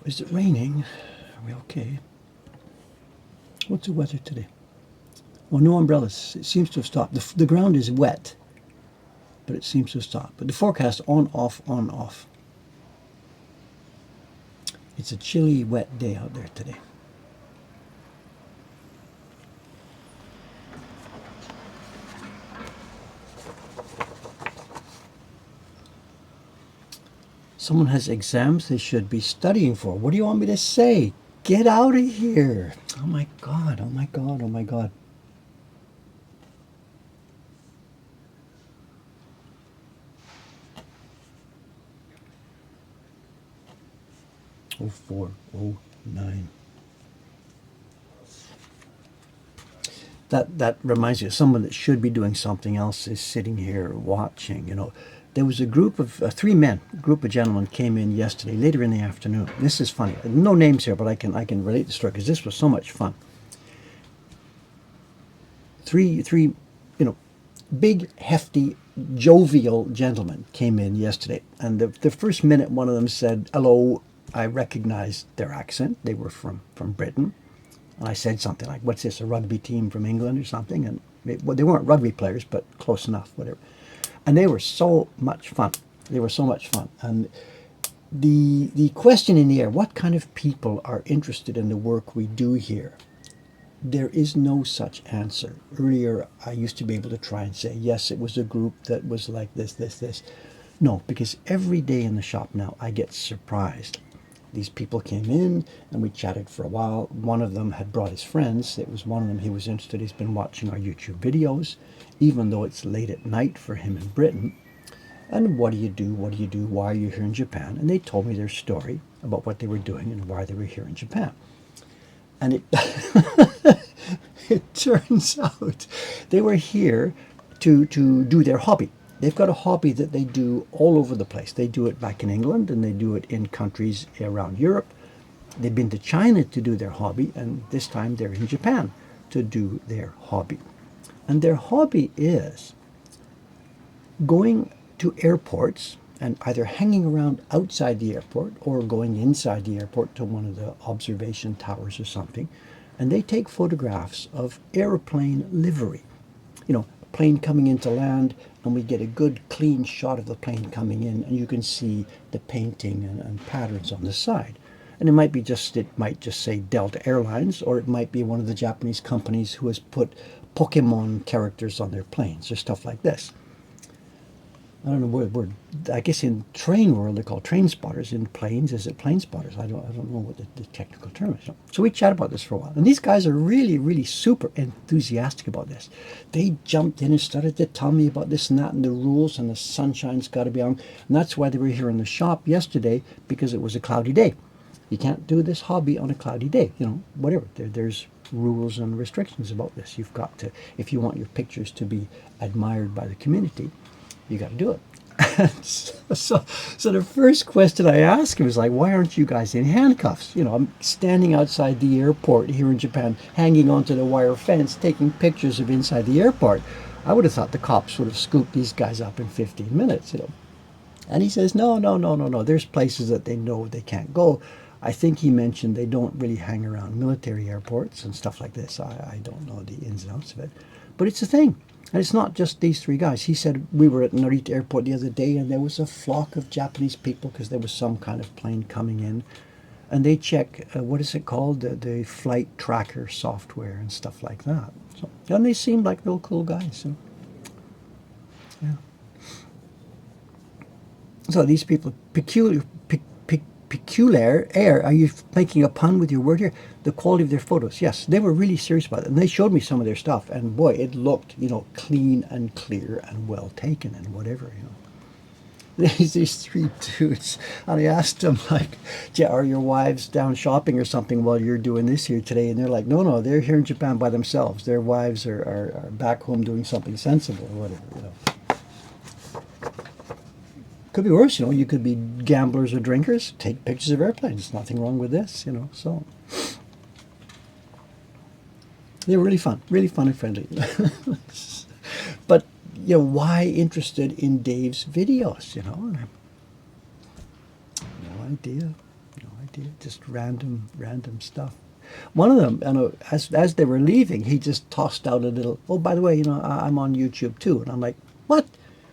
Is it raining? Are we okay? What's the weather today? Well, no umbrellas. It seems to have stopped. The ground is wet, but it seems to have stopped. But the forecast on, off, on, off. It's a chilly, wet day out there today. Someone has exams they should be studying for. What do you want me to say? Get out of here. Oh my God, oh my God, oh my God. Oh 0409. That reminds me of someone that should be doing something else is sitting here watching. You know, there was a group of 3 men, a group of gentlemen came in yesterday, later in the afternoon. This is funny. No names here, but I can relate the story because this was so much fun. Three, you know, big, hefty, jovial gentlemen came in yesterday, and the first minute one of them said, "Hello." I recognized their accent. They were from Britain. And I said something like, "What's this, a rugby team from England or something?" And well, they weren't rugby players, but close enough, whatever. And they were so much fun. They were so much fun. And the question in the air, what kind of people are interested in the work we do here? There is no such answer. Earlier, I used to be able to try and say, yes, it was a group that was like this, this, this. No, because every day in the shop now, I get surprised. These people came in and we chatted for a while. One of them had brought his friends. It was one of them, he was interested. He's been watching our YouTube videos, even though it's late at night for him in Britain. And what do you do? What do you do? Why are you here in Japan? And they told me their story about what they were doing and why they were here in Japan. And it it turns out they were here to do their hobby. They've got a hobby that they do all over the place. They do it back in England and they do it in countries around Europe. They've been to China to do their hobby, and this time they're in Japan to do their hobby. And their hobby is going to airports and either hanging around outside the airport or going inside the airport to one of the observation towers or something, and they take photographs of airplane livery. You know, a plane coming into land, and we get a good clean shot of the plane coming in, and you can see the painting and patterns on the side. And it might just say Delta Airlines, or it might be one of the Japanese companies who has put Pokemon characters on their planes or stuff like this. I don't know what word. I guess in train world they call train spotters. In planes, is it plane spotters? I don't know what the technical term is. So we chat about this for a while, and these guys are really, really super enthusiastic about this. They jumped in and started to tell me about this and that and the rules, and the sunshine's got to be on, and that's why they were here in the shop yesterday, because it was a cloudy day. You can't do this hobby on a cloudy day. You know, whatever. There's rules and restrictions about this. You've got to, if you want your pictures to be admired by the community, you got to do it. so the first question I asked him was like, why aren't you guys in handcuffs? You know, I'm standing outside the airport here in Japan, hanging onto the wire fence, taking pictures of inside the airport. I would have thought the cops would have scooped these guys up in 15 minutes, you know. And he says, no. There's places that they know they can't go. I think he mentioned they don't really hang around military airports and stuff like this. I don't know the ins and outs of it. But it's a thing. And it's not just these 3 guys. He said we were at Narita Airport the other day and there was a flock of Japanese people because there was some kind of plane coming in. and they check what is it called, the flight tracker software and stuff like that. So, and they seem like real cool guys. So, yeah. So these people, peculiar air. Are you making a pun with your word here? The quality of their photos. Yes, they were really serious about it, and they showed me some of their stuff, and boy, it looked, clean and clear and well taken and whatever. These three dudes, and I asked them, like, are your wives down shopping or something while you're doing this here today? And they're like, no, they're here in Japan by themselves. Their wives are back home doing something sensible or whatever. Could be worse, you could be gamblers or drinkers. Take pictures of airplanes. Nothing wrong with this, so. They were really fun and friendly. But, why interested in Dave's videos, And no idea. Just random stuff. One of them, as they were leaving, he just tossed out a little, oh, by the way, I'm on YouTube too. And I'm like, what?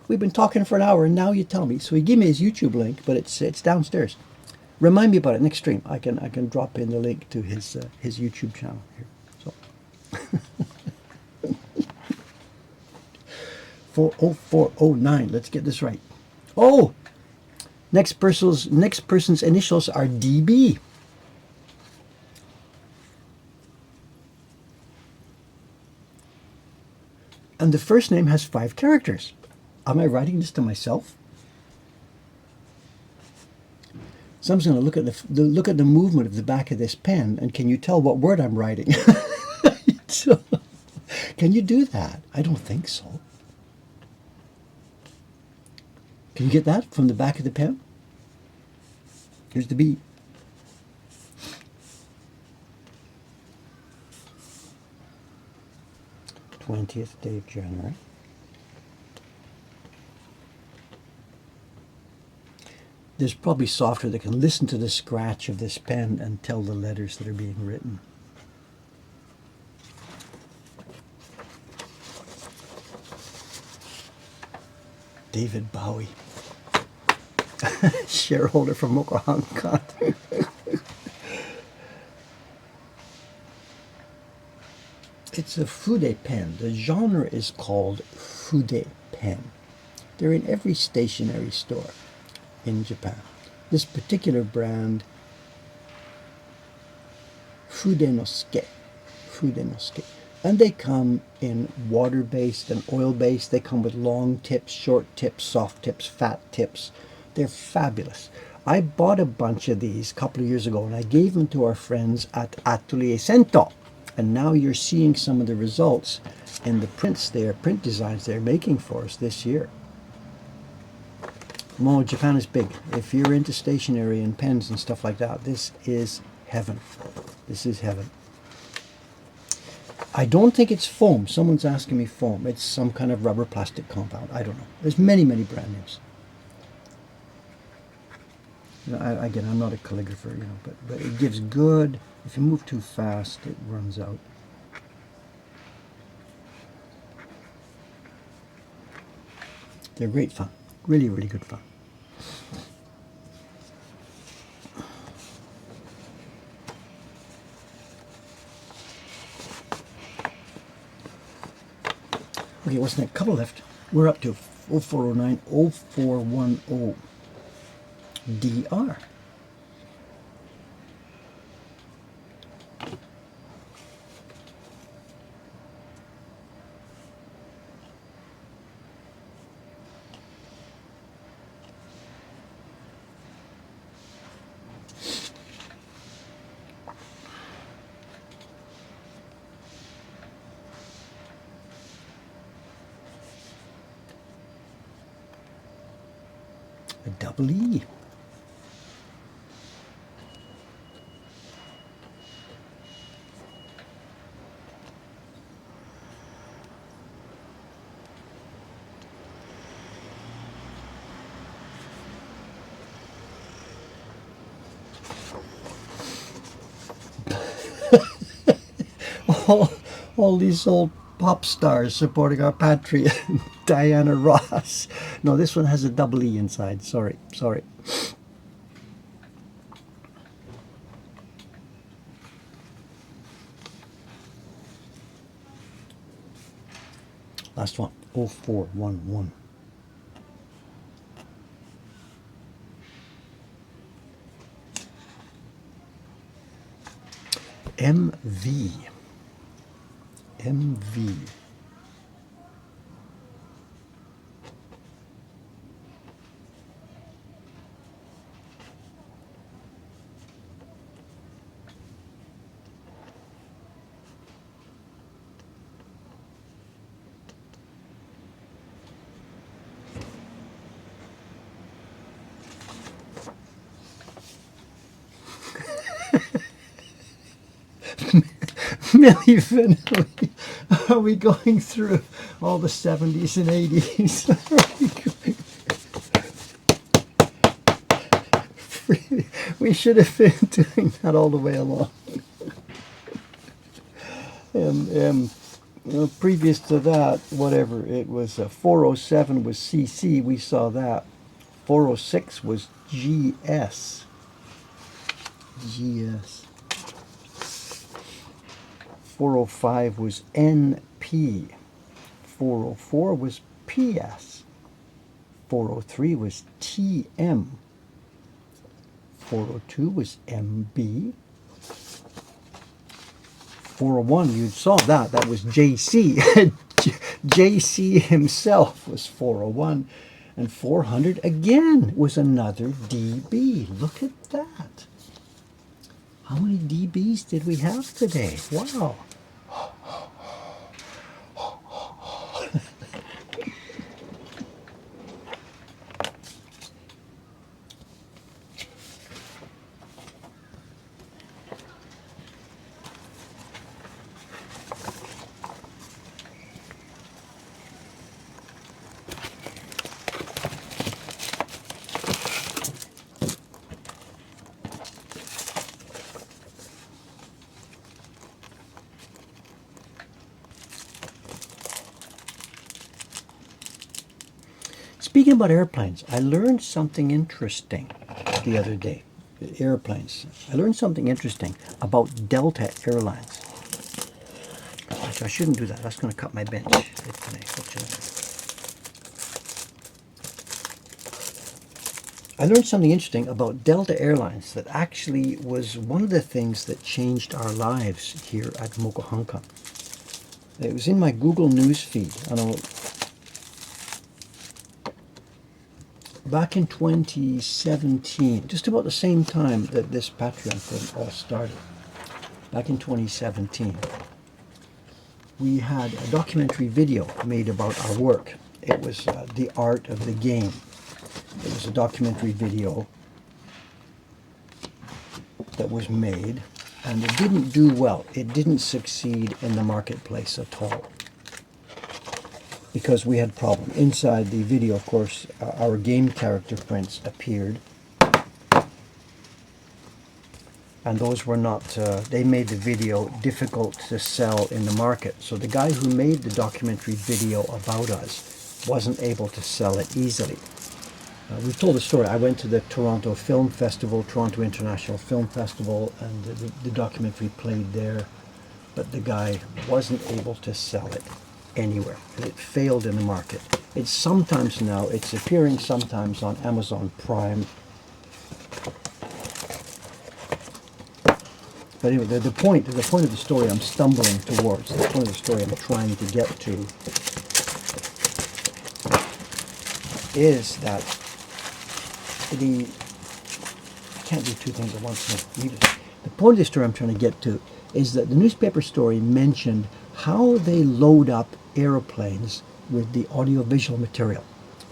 We've been talking for an hour and now you tell me. So he gave me his YouTube link, but it's downstairs. Remind me about it next stream. I can drop in the link to his YouTube channel here. So 40409. Let's get this right. Oh, next person's initials are DB. And the first name has 5 characters. Am I writing this to myself? So I'm just going to look at the movement of the back of this pen, and can you tell what word I'm writing? So, can you do that? I don't think so. Can you get that from the back of the pen? Here's the B. th day of January. There's probably software that can listen to the scratch of this pen and tell the letters that are being written. David Bowie, shareholder from Mokuhankan. It's a fude pen. The genre is called fude pen. They're in every stationery store in Japan. This particular brand, Fudenosuke. And they come in water-based and oil-based. They come with long tips, short tips, soft tips, fat tips. They're fabulous. I bought a bunch of these a couple of years ago, and I gave them to our friends at Atelier Sento. And now you're seeing some of the results in the print designs they're making for us this year. Well, Japan is big. If you're into stationery and pens and stuff like that, this is heaven. This is heaven. I don't think it's foam. Someone's asking me foam. It's some kind of rubber plastic compound. I don't know. There's many brand names. Again, I'm not a calligrapher, but it gives good. If you move too fast, it runs out. They're great fun. Really, really good fun. Okay, what's next? Couple left. We're up to 0409, 0410 DR. A double E. all these old pop stars supporting our patria. Diana Ross. No, this one has a double E inside. Sorry. Last one, 0411. MV. MV. Milli Vanilli. Are we going through all the 70s and 80s? We should have been doing that all the way along. And previous to that, whatever, it was 407 was CC, we saw that. 406 was GS. GS. 405 was NP. 404 was PS. 403 was TM. 402 was MB. 401, you saw that. That was JC. JC himself was 401. And 400 again was another DB. Look at that. How many DBs did we have today? Wow. Speaking about airplanes, I learned something interesting the other day. Airplanes. I learned something interesting about Delta Airlines. Actually, I shouldn't do that. That's going to cut my bench today. I learned something interesting about Delta Airlines that actually was one of the things that changed our lives here at Mokuhankan. It was in my Google News feed. I don't know. Back in 2017, just about the same time that this Patreon thing all started, back in 2017, we had a documentary video made about our work. It was The Art of the Game. It was a documentary video that was made, and it didn't do well. It didn't succeed in the marketplace at all, because we had problems. Inside the video, of course, our game character prints appeared, and those were not, they made the video difficult to sell in the market. So the guy who made the documentary video about us wasn't able to sell it easily. We've told the story. I went to the Toronto Film Festival, Toronto International Film Festival, and the documentary played there, but the guy wasn't able to sell it anywhere, and it failed in the market. It's sometimes now, it's appearing sometimes on Amazon Prime. But anyway, the point of the story I'm stumbling towards, the point of the story I'm trying to get to, is that the, I can't do two things at once. The point of the story I'm trying to get to is that the newspaper story mentioned how they load up airplanes with the audiovisual material.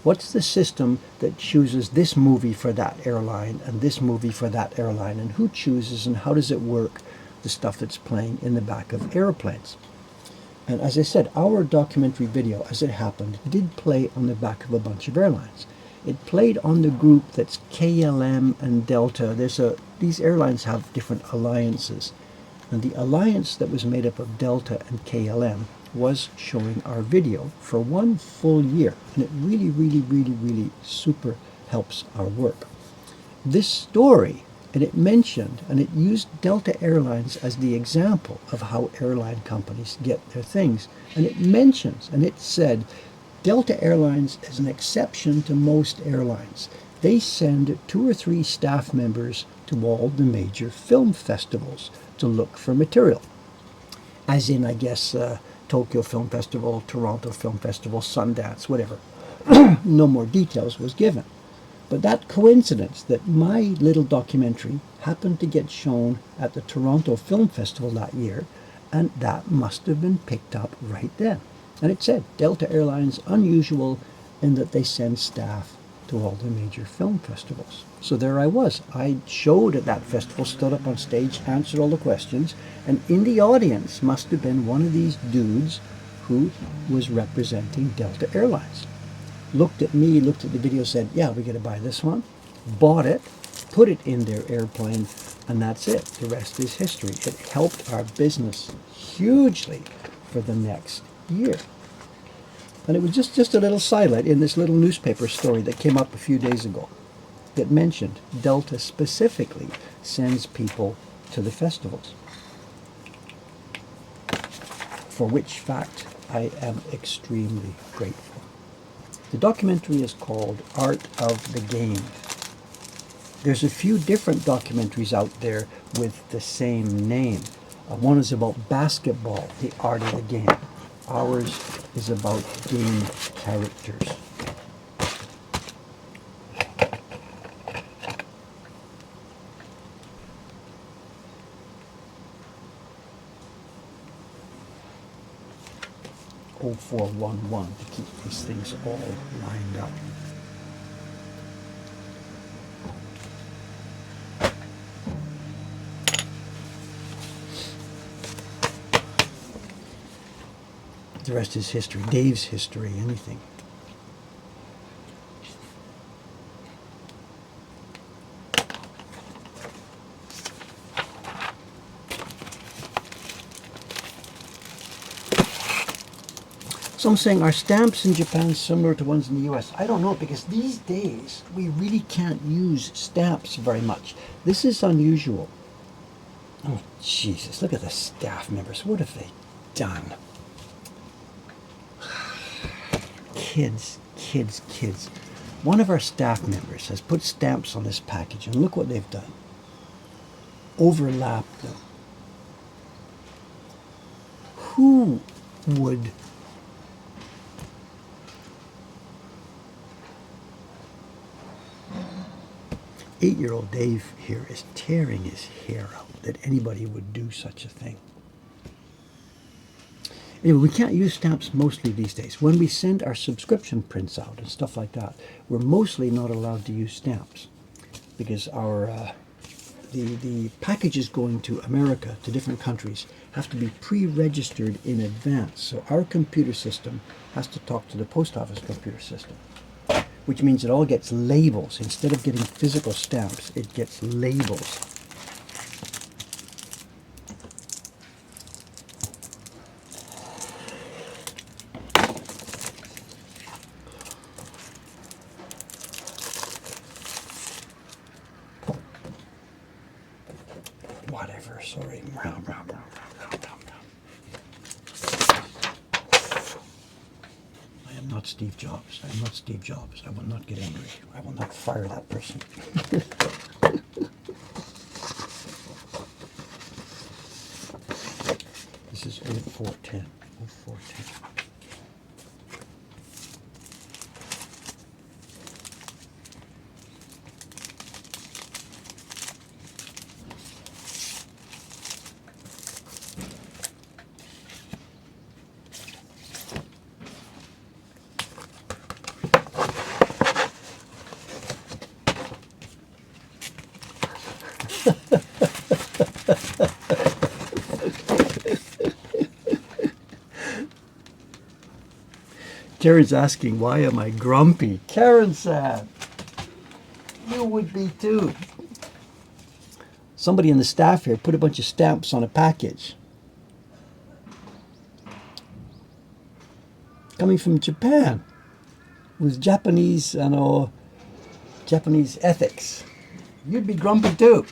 What's the system that chooses this movie for that airline and this movie for that airline, and who chooses and how does it work, the stuff that's playing in the back of airplanes? And as I said, our documentary video, as it happened, did play on the back of a bunch of airlines. It played on the group that's KLM and Delta. These airlines have different alliances, and the alliance that was made up of Delta and KLM was showing our video for 1 full year, and it really, really, really, really super helps our work. This story and it mentioned, and it used Delta Airlines as the example of how airline companies get their things. And it mentions, and it said, Delta Airlines is an exception to most airlines. They send 2 or 3 staff members to all the major film festivals to look for material. As in, I guess, Tokyo Film Festival, Toronto Film Festival, Sundance, whatever. No more details was given. But that coincidence that my little documentary happened to get shown at the Toronto Film Festival that year, and that must have been picked up right then. And it said, Delta Airlines unusual in that they send staff to all the major film festivals. So there I was. I showed at that festival, stood up on stage, answered all the questions, and in the audience must have been one of these dudes who was representing Delta Airlines. Looked at me, looked at the video, said, yeah, we got to buy this one. Bought it, put it in their airplane, and that's it. The rest is history. It helped our business hugely for the next year. And it was just a little sidelight in this little newspaper story that came up a few days ago that mentioned Delta specifically sends people to the festivals. For which fact I am extremely grateful. The documentary is called Art of the Game. There's a few different documentaries out there with the same name. One is about basketball, the art of the game. Ours is about game characters. Oh, 0411 to keep these things all lined up. The rest is history. Dave's history, anything. So I'm saying, are stamps in Japan similar to ones in the US? I don't know, because these days we really can't use stamps very much. This is unusual. Oh, Jesus, look at the staff members. What have they done? Kids, kids, kids. One of our staff members has put stamps on this package, and look what they've done. Overlapped them. Who would... Eight-year-old Dave here is tearing his hair out that anybody would do such a thing. Anyway, we can't use stamps mostly these days. When we send our subscription prints out and stuff like that, we're mostly not allowed to use stamps because our the packages going to America, to different countries, have to be pre-registered in advance. So our computer system has to talk to the post office computer system, which means it all gets labels. Instead of getting physical stamps, it gets labels. Whatever, sorry. I am not Steve Jobs. I am not Steve Jobs. I will not get angry. I will not fire that person. This is 0410. 0410. Karen's asking, why am I grumpy? Karen said, you would be too. Somebody in the staff here put a bunch of stamps on a package. Coming from Japan. With Japanese, Japanese ethics. You'd be grumpy too.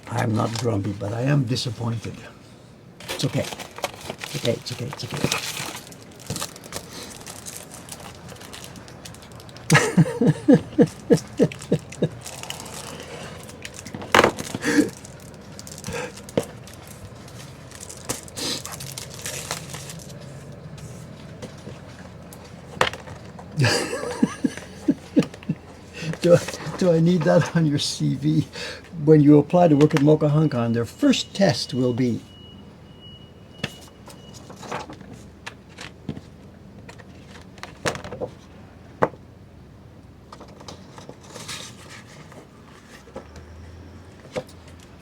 I'm not grumpy, but I am disappointed. It's okay. It's okay, it's okay, it's okay. Do I need that on your CV? When you apply to work at Mokuhankan, their first test will be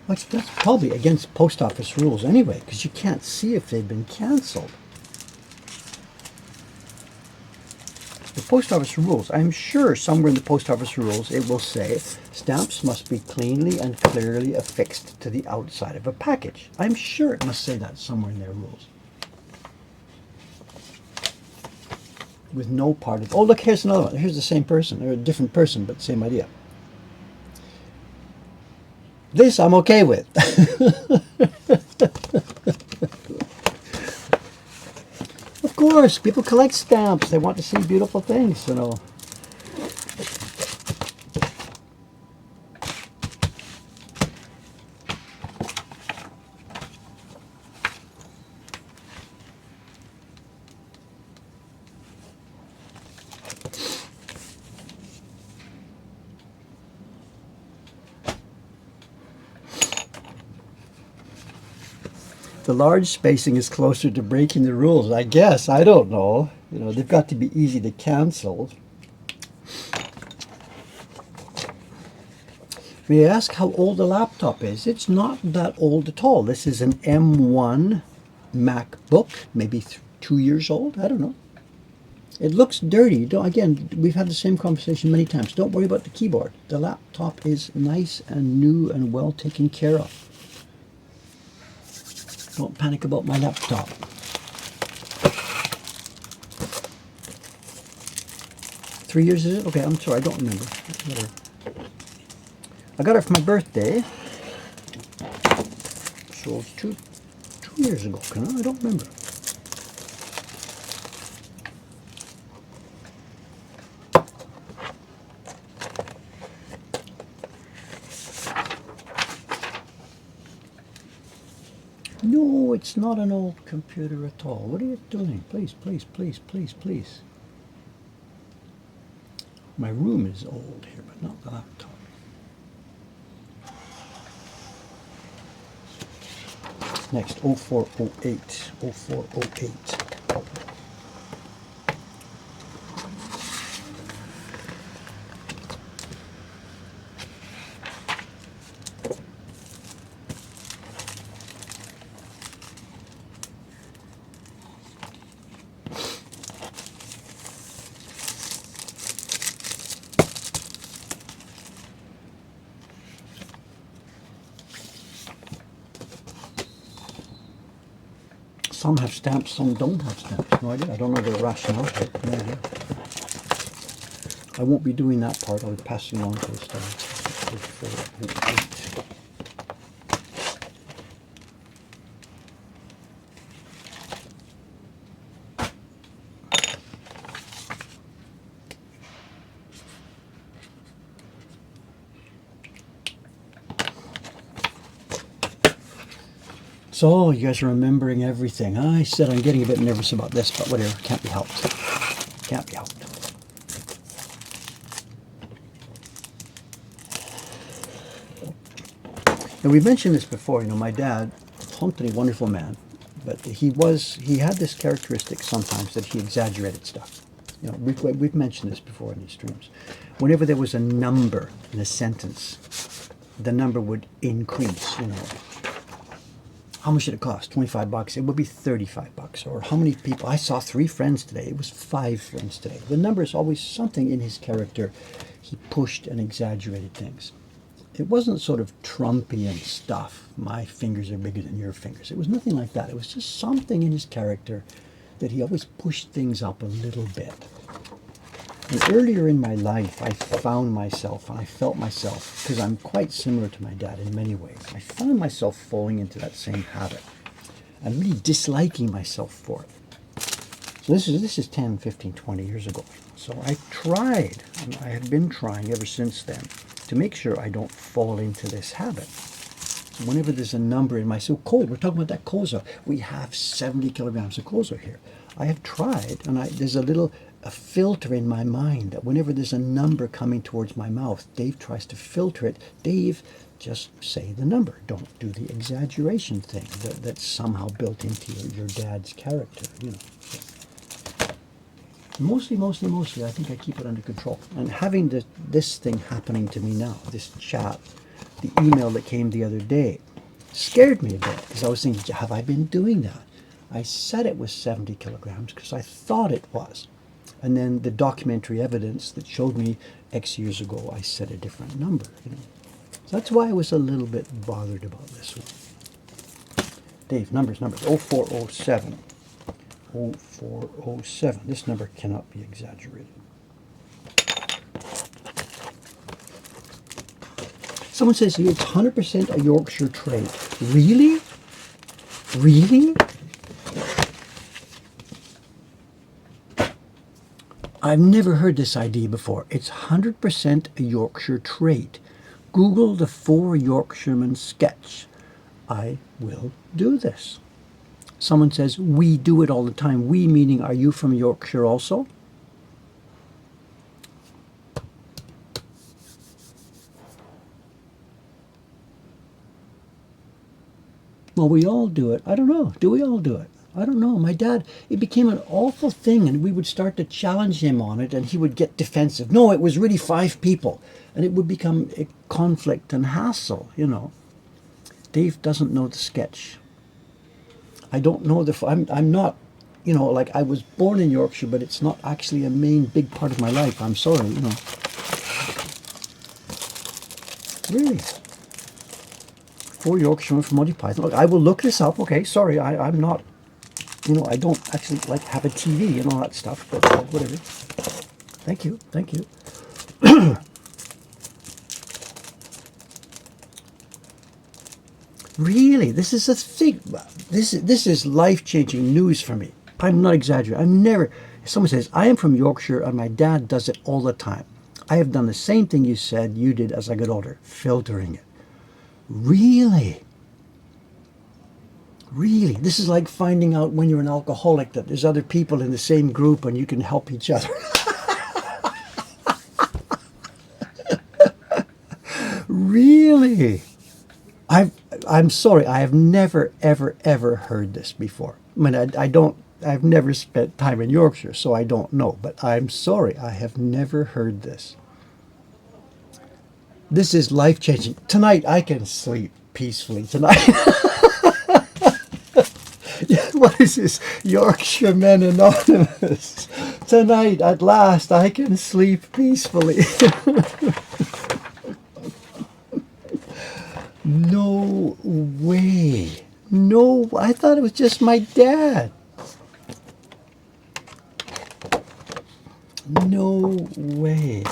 that's probably against post office rules anyway, because you can't see if they've been cancelled. The post office rules, I'm sure somewhere in the post office rules it will say stamps must be cleanly and clearly affixed to the outside of a package. I'm sure it must say that somewhere in their rules. With no part of, oh look, here's another one. Here's the same person, or a different person, but same idea. This I'm okay with. Of course, people collect stamps. They want to see beautiful things, you know. The large spacing is closer to breaking the rules, I guess. I don't know. You know, they've got to be easy to cancel. May I ask how old the laptop is? It's not that old at all. This is an M1 MacBook, maybe 2 years old. I don't know. It looks dirty. Again, we've had the same conversation many times. Don't worry about the keyboard. The laptop is nice and new and well taken care of. Don't panic about my laptop. Three years is it? Okay, I'm sorry, I don't remember. I got it for my birthday. So it's two years ago, I don't remember. No, it's not an old computer at all. What are you doing? Please, please, please, please, please. My room is old here, but not the laptop. Next, 0408. 0408. Some have stamps, some don't have stamps. No idea. I don't know the rationale. No idea. I won't be doing that part. I'll be passing on to the staff. So, you guys are remembering everything. I said I'm getting a bit nervous about this, but whatever. Can't be helped. Can't be helped. And we mentioned this before. You know, my dad, totally wonderful man, but he had this characteristic sometimes that he exaggerated stuff. You know, we've mentioned this before in these streams. Whenever there was a number in a sentence, the number would increase. You know. How much did it cost? 25 bucks. It would be 35 bucks. Or how many people? I saw 3 friends today. It was 5 friends today. The number is always something in his character. He pushed and exaggerated things. It wasn't sort of Trumpian stuff. My fingers are bigger than your fingers. It was nothing like that. It was just something in his character that he always pushed things up a little bit. And earlier in my life, I found myself, and I felt myself, because I'm quite similar to my dad in many ways, I found myself falling into that same habit and really disliking myself for it. So this is 10, 15, 20 years ago. So I tried, and I have been trying ever since then, to make sure I don't fall into this habit. So whenever there's a number in my, so we're talking about that kozo. We have 70 kilograms of kozo here. I have tried, and there's a filter in my mind that whenever there's a number coming towards my mouth, Dave tries to filter it. Dave, just say the number. Don't do the exaggeration thing that's somehow built into your dad's character, you know. Mostly, I think I keep it under control. And having this thing happening to me now, this chat, the email that came the other day, scared me a bit because I was thinking, have I been doing that? I said it was 70 kilograms because I thought it was. And then the documentary evidence that showed me X years ago, I said a different number. You know. So that's why I was a little bit bothered about this one. Dave, numbers. 0407. 0407. This number cannot be exaggerated. Someone says it's 100% a Yorkshire trait. Really? Really? I've never heard this idea before. It's 100% a Yorkshire trait. Google the 4 Yorkshiremen sketch. I will do this. Someone says, we do it all the time. We meaning, are you from Yorkshire also? Well, we all do it. I don't know. Do we all do it? I don't know. My dad, it became an awful thing, and we would start to challenge him on it, and he would get defensive. No, it was really 5 people. And it would become a conflict and hassle, you know. Dave doesn't know the sketch. I don't know I'm not, you know, like I was born in Yorkshire, but it's not actually a main big part of my life. I'm sorry, you know. Really? 4 Yorkshiremen from Monty Python. Look, I will look this up. Okay, sorry, I'm not, you know, I don't actually like have a TV and all that stuff, but whatever. Thank you. Really, this is a thing. This is life-changing news for me. I'm not exaggerating. Someone says, I am from Yorkshire and my dad does it all the time. I have done the same thing you said you did as I got older, filtering it. Really? Really? This is like finding out when you're an alcoholic that there's other people in the same group and you can help each other. Really? I'm sorry, I have never, ever heard this before. I mean, I've never spent time in Yorkshire, so I don't know. But I'm sorry, I have never heard this. This is life-changing. Tonight, I can sleep peacefully tonight. What is this? Yorkshiremen Anonymous. Tonight, at last, I can sleep peacefully. No way. No, I thought it was just my dad. No way.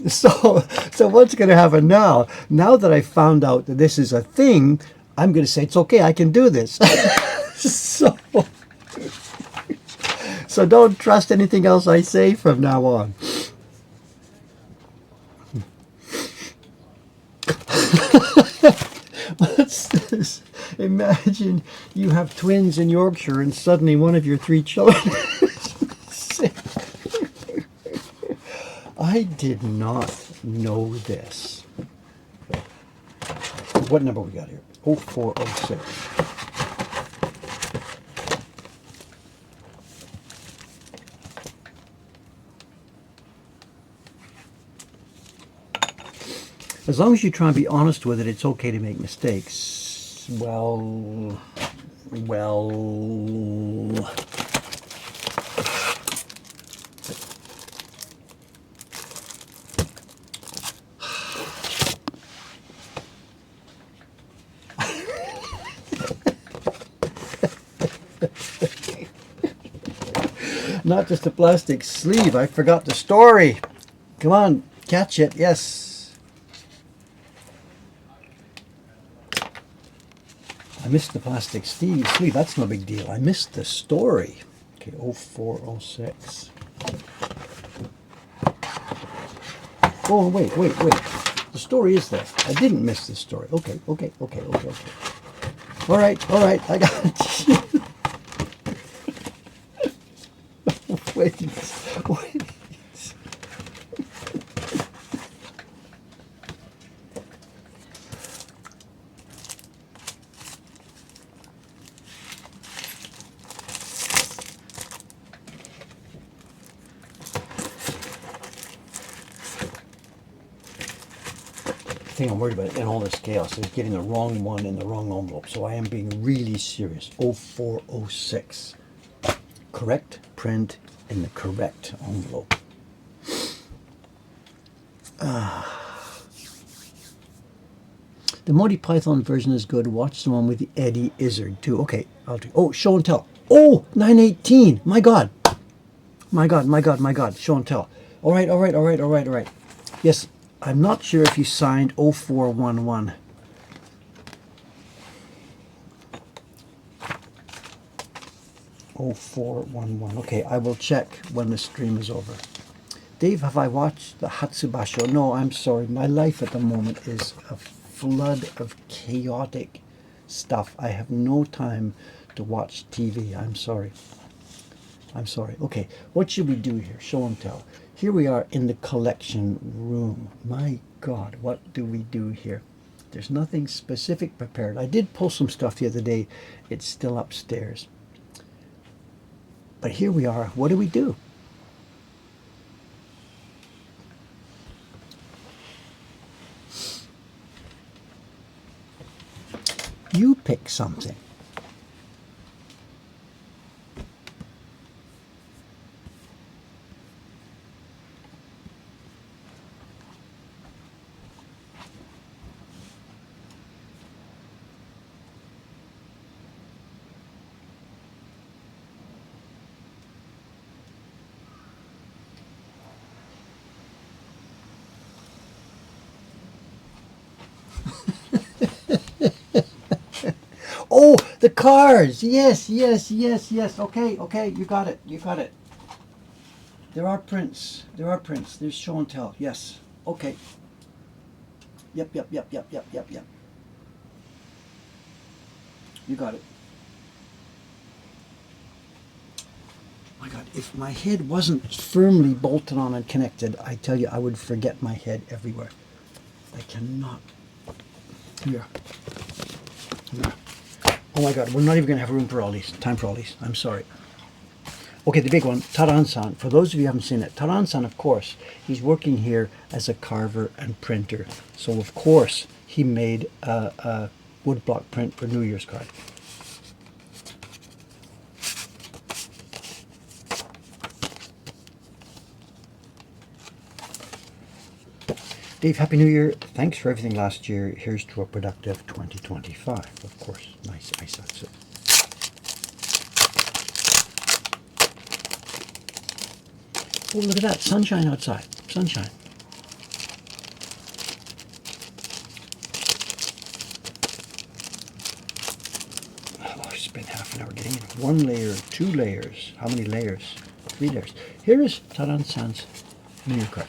So what's going to happen now? Now that I found out that this is a thing, I'm going to say, it's okay, I can do this. So don't trust anything else I say from now on. What's this? Imagine you have twins in Yorkshire and suddenly one of your 3 children is sick. I did not know this. What number we got here? 0406. As long as you try and be honest with it, it's okay to make mistakes. Well, Well, not just a plastic sleeve. I forgot the story. Come on, catch it. Yes. I missed the plastic sleeve. That's no big deal. I missed the story. Okay, 0406. Oh, wait. The story is there. I didn't miss the story. Okay. All right. I got it. Wait. The thing I'm worried about in all this chaos is getting the wrong one in the wrong envelope. So I am being really serious. 0406. Correct print in the correct envelope. The Monty Python version is good. Watch the one with the Eddie Izzard too. Okay, I'll do. Oh, show and tell. Oh, 918. My God. Show and tell. All right. Yes, I'm not sure if you signed 0411. Oh, 0411. Okay, I will check when the stream is over. Dave, have I watched the Hatsubasho? No, I'm sorry. My life at the moment is a flood of chaotic stuff. I have no time to watch TV. I'm sorry. Okay, what should we do here? Show and tell. Here we are in the collection room. My God, what do we do here? There's nothing specific prepared. I did pull some stuff the other day. It's still upstairs. But here we are. What do we do? You pick something. Oh, the cards. Yes. Okay, you got it. There are prints. There's show and tell. Yes. Okay. Yep. You got it. My God, if my head wasn't firmly bolted on and connected, I tell you, I would forget my head everywhere. I cannot. Here. Oh my God, we're not even going to have room for all these. Time for all these. I'm sorry. Okay, the big one, Taran-san. For those of you who haven't seen it, Taran-san, of course, he's working here as a carver and printer. So, of course, he made a woodblock print for New Year's card. Dave, Happy New Year. Thanks for everything last year. Here's to a productive 2025. Of course. Nice. That's it. Oh, look at that. Sunshine outside. Sunshine. Oh, it's been half an hour getting in. 1 layer, 2 layers. How many layers? 3 layers. Here is Taran-san's New Year card.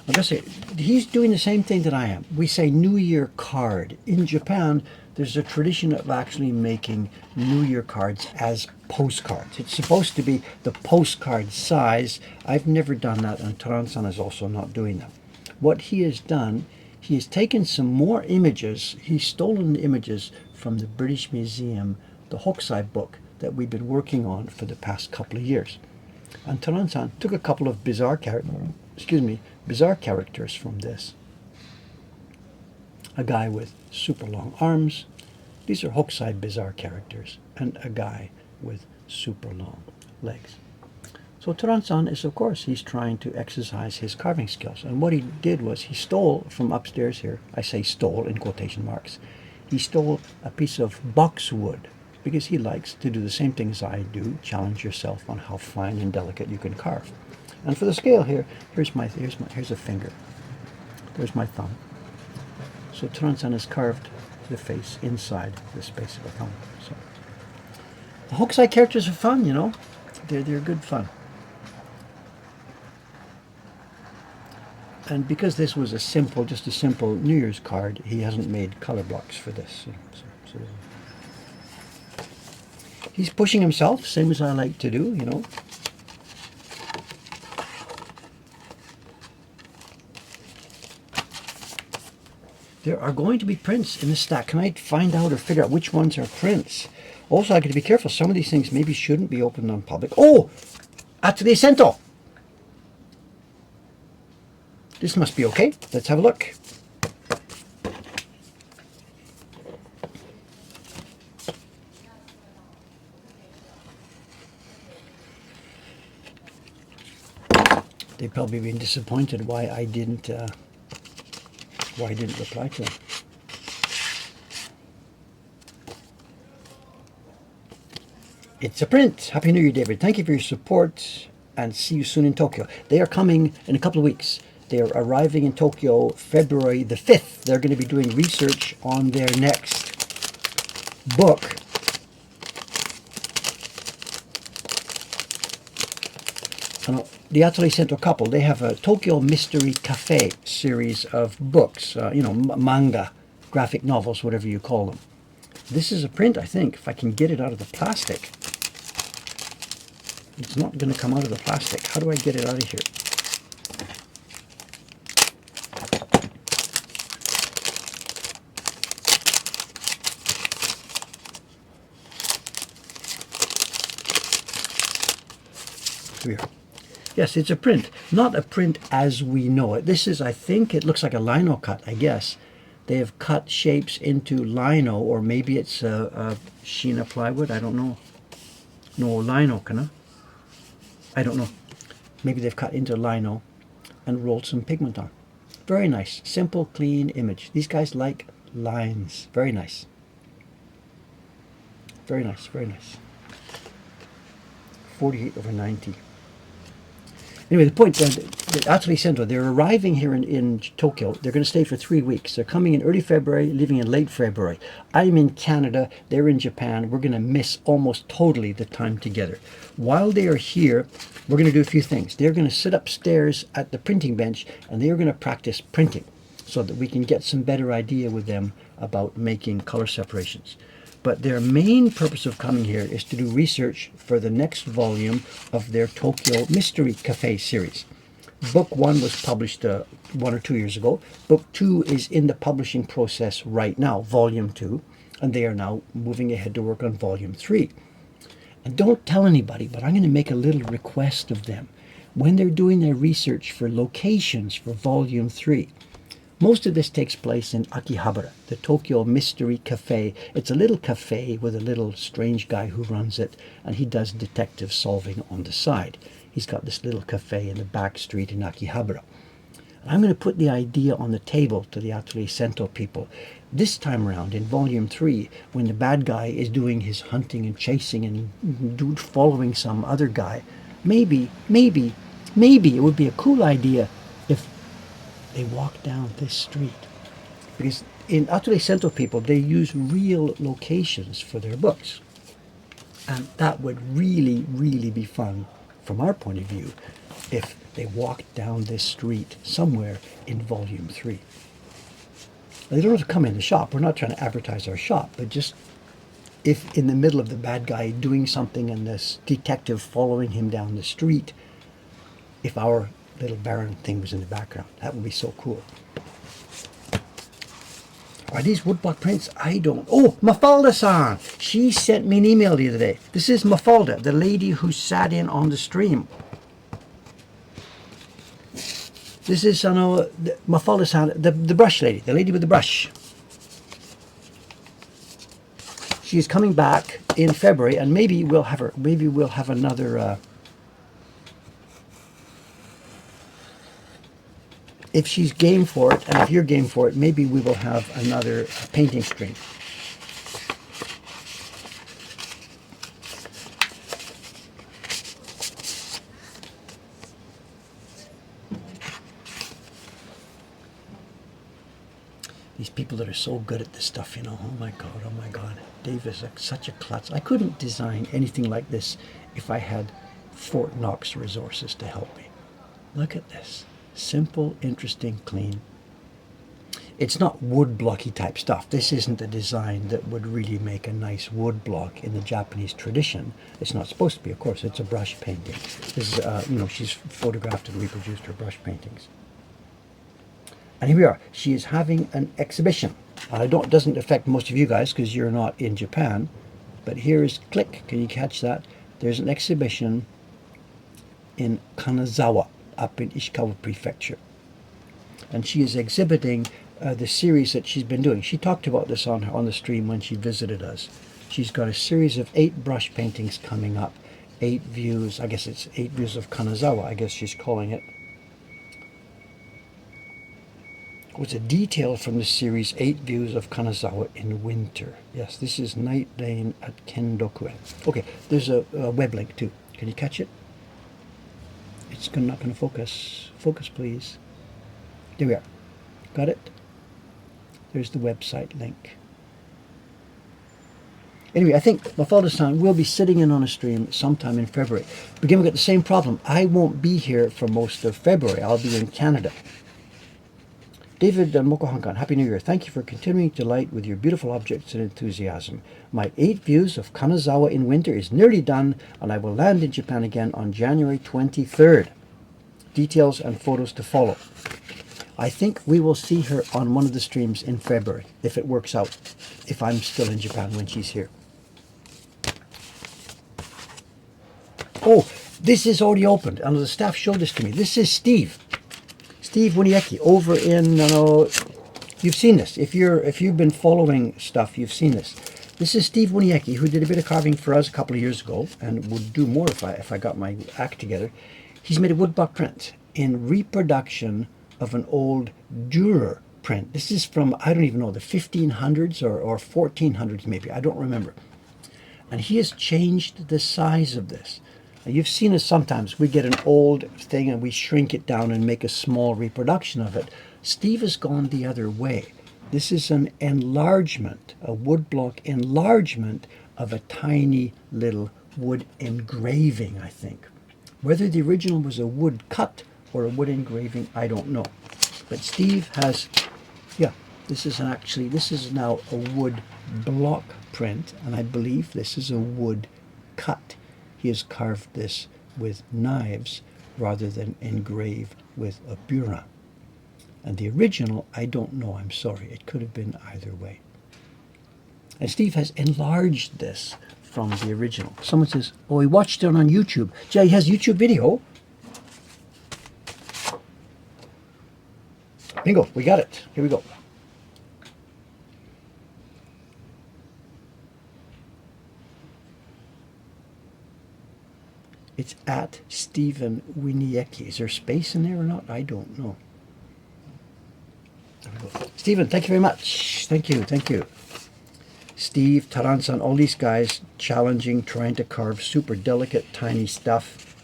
I'll just say, he's doing the same thing that I am. We say New Year card. In Japan, there's a tradition of actually making New Year cards as postcards. It's supposed to be the postcard size. I've never done that, and Taran-san is also not doing that. What he has done, he has taken some more images. He's stolen the images from the British Museum, the Hokusai book that we've been working on for the past couple of years. And Taran-san took a couple of bizarre characters from this. A guy with super long arms, These are Hokusai bizarre characters and a guy with super long legs. So Turan-san is, of course, he's trying to exercise his carving skills. And what he did was he stole from upstairs here, I say stole in quotation marks, he stole a piece of boxwood because he likes to do the same things I do, challenge yourself on how fine and delicate you can carve. And for the scale here, here's a finger. There's my thumb. So Turan-san has carved the face inside the space of a thumb. So the Hokusai characters are fun, you know. They're good fun. And because this was just a simple New Year's card, he hasn't made color blocks for this. So he's pushing himself, same as I like to do, you know. There are going to be prints in the stack. Can I find out or figure out which ones are prints? Also, I got to be careful. Some of these things maybe shouldn't be opened on public. Oh! Atelier Sento! This must be okay. Let's have a look. They've probably been disappointed why I didn't reply to them. It's a print. Happy New Year, David. Thank you for your support and see you soon in Tokyo. They are coming in a couple of weeks. They are arriving in Tokyo February the 5th. They're going to be doing research on their next book. The Atelier Sento couple, they have a Tokyo Mystery Cafe series of books, manga, graphic novels, whatever you call them. This is a print, I think, if I can get it out of the plastic. It's not going to come out of the plastic. How do I get it out of here? Here. Yes, it's a print. Not a print as we know it. This is, I think, it looks like a lino cut, I guess. They have cut shapes into lino, or maybe it's a Sheena plywood. I don't know. No, lino, kana? I don't know. Maybe they've cut into lino and rolled some pigment on. Very nice. Simple, clean image. These guys like lines. Very nice. Very nice, very nice. 48/90. Anyway, the point, the Atelier Sento, they're arriving here in Tokyo. They're going to stay for 3 weeks. They're coming in early February, leaving in late February. I'm in Canada. They're in Japan. We're going to miss almost totally the time together. While they are here, we're going to do a few things. They're going to sit upstairs at the printing bench, and they're going to practice printing so that we can get some better idea with them about making color separations. But their main purpose of coming here is to do research for the next volume of their Tokyo Mystery Cafe series. Book 1 was published 1 or 2 years ago. Book 2 is in the publishing process right now, volume 2, and they are now moving ahead to work on volume 3. And don't tell anybody, but I'm going to make a little request of them. When they're doing their research for locations for volume 3, most of this takes place in Akihabara, the Tokyo Mystery Cafe. It's a little cafe with a little strange guy who runs it, and he does detective solving on the side. He's got this little cafe in the back street in Akihabara. I'm going to put the idea on the table to the Atelier Sento people. This time around, in Volume 3, when the bad guy is doing his hunting and chasing and following some other guy, maybe it would be a cool idea if they walk down this street. Because in Atelier Sento people, they use real locations for their books. And that would really, really be fun from our point of view if they walked down this street somewhere in Volume 3. They don't have to come in the shop. We're not trying to advertise our shop, but just if in the middle of the bad guy doing something and this detective following him down the street, if our little Baron thing was in the background, that would be so cool. Are these woodblock prints? I don't. Oh, Mafalda-san! She sent me an email the other day. This is Mafalda, the lady who sat in on the stream. This is Mafalda-san, the brush lady, the lady with the brush. She's coming back in February, and maybe we'll have her. Maybe we'll have another. If she's game for it, and if you're game for it, maybe we will have another painting stream. These people that are so good at this stuff, you know, oh my God, Dave is such a klutz. I couldn't design anything like this if I had Fort Knox resources to help me. Look at this. Simple, interesting, clean. It's not wood blocky type stuff. This isn't a design that would really make a nice wood block in the Japanese tradition. It's not supposed to be, of course. It's a brush painting. This is, you know, she's photographed and reproduced her brush paintings. And here we are. She is having an exhibition. It doesn't affect most of you guys because you're not in Japan. But here is, click, can you catch that? There's an exhibition in Kanazawa, up in Ishikawa Prefecture. And she is exhibiting the series that she's been doing. She talked about this on the stream when she visited us. She's got a series of 8 brush paintings coming up. 8 views, I guess it's 8 views of Kanazawa, I guess she's calling it. Was a detail from the series 8 Views of Kanazawa in Winter. Yes, this is Night Lane at Kendokuen. Okay, there's a web link too. Can you catch it? It's not going to focus. Focus, please. There we are. Got it? There's the website link. Anyway, I think Mafalda-san will be sitting in on a stream sometime in February. But again, we've got the same problem. I won't be here for most of February. I'll be in Canada. David and Mokuhankan, Happy New Year. Thank you for continuing to delight with your beautiful objects and enthusiasm. My 8 views of Kanazawa in winter is nearly done, and I will land in Japan again on January 23rd. Details and photos to follow. I think we will see her on one of the streams in February, if it works out, if I'm still in Japan when she's here. Oh, this is already opened, and the staff showed this to me. This is Steve Wunieki over in, you've seen this. If you've been following stuff, you've seen this. This is Steve Wunieki, who did a bit of carving for us a couple of years ago, and would do more if I got my act together. He's made a woodblock print in reproduction of an old Dürer print. This is from, I don't even know, the 1500s or 1400s maybe, I don't remember. And he has changed the size of this. You've seen us sometimes. We get an old thing and we shrink it down and make a small reproduction of it. Steve has gone the other way. This is an enlargement, a woodblock enlargement of a tiny little wood engraving, I think. Whether the original was a wood cut or a wood engraving, I don't know. But Steve has, yeah, this is now a wood block print, and I believe this is a wood cut. He has carved this with knives rather than engraved with a burin. And the original, I don't know, I'm sorry. It could have been either way. And Steve has enlarged this from the original. Someone says, oh, he watched it on YouTube. Jay, he has YouTube video. Bingo, we got it. Here we go. It's at Stephen Winiecki. Is there space in there or not? I don't know. There we go. Stephen, thank you very much. Thank you. Steve, Taran-san, all these guys challenging, trying to carve super delicate, tiny stuff.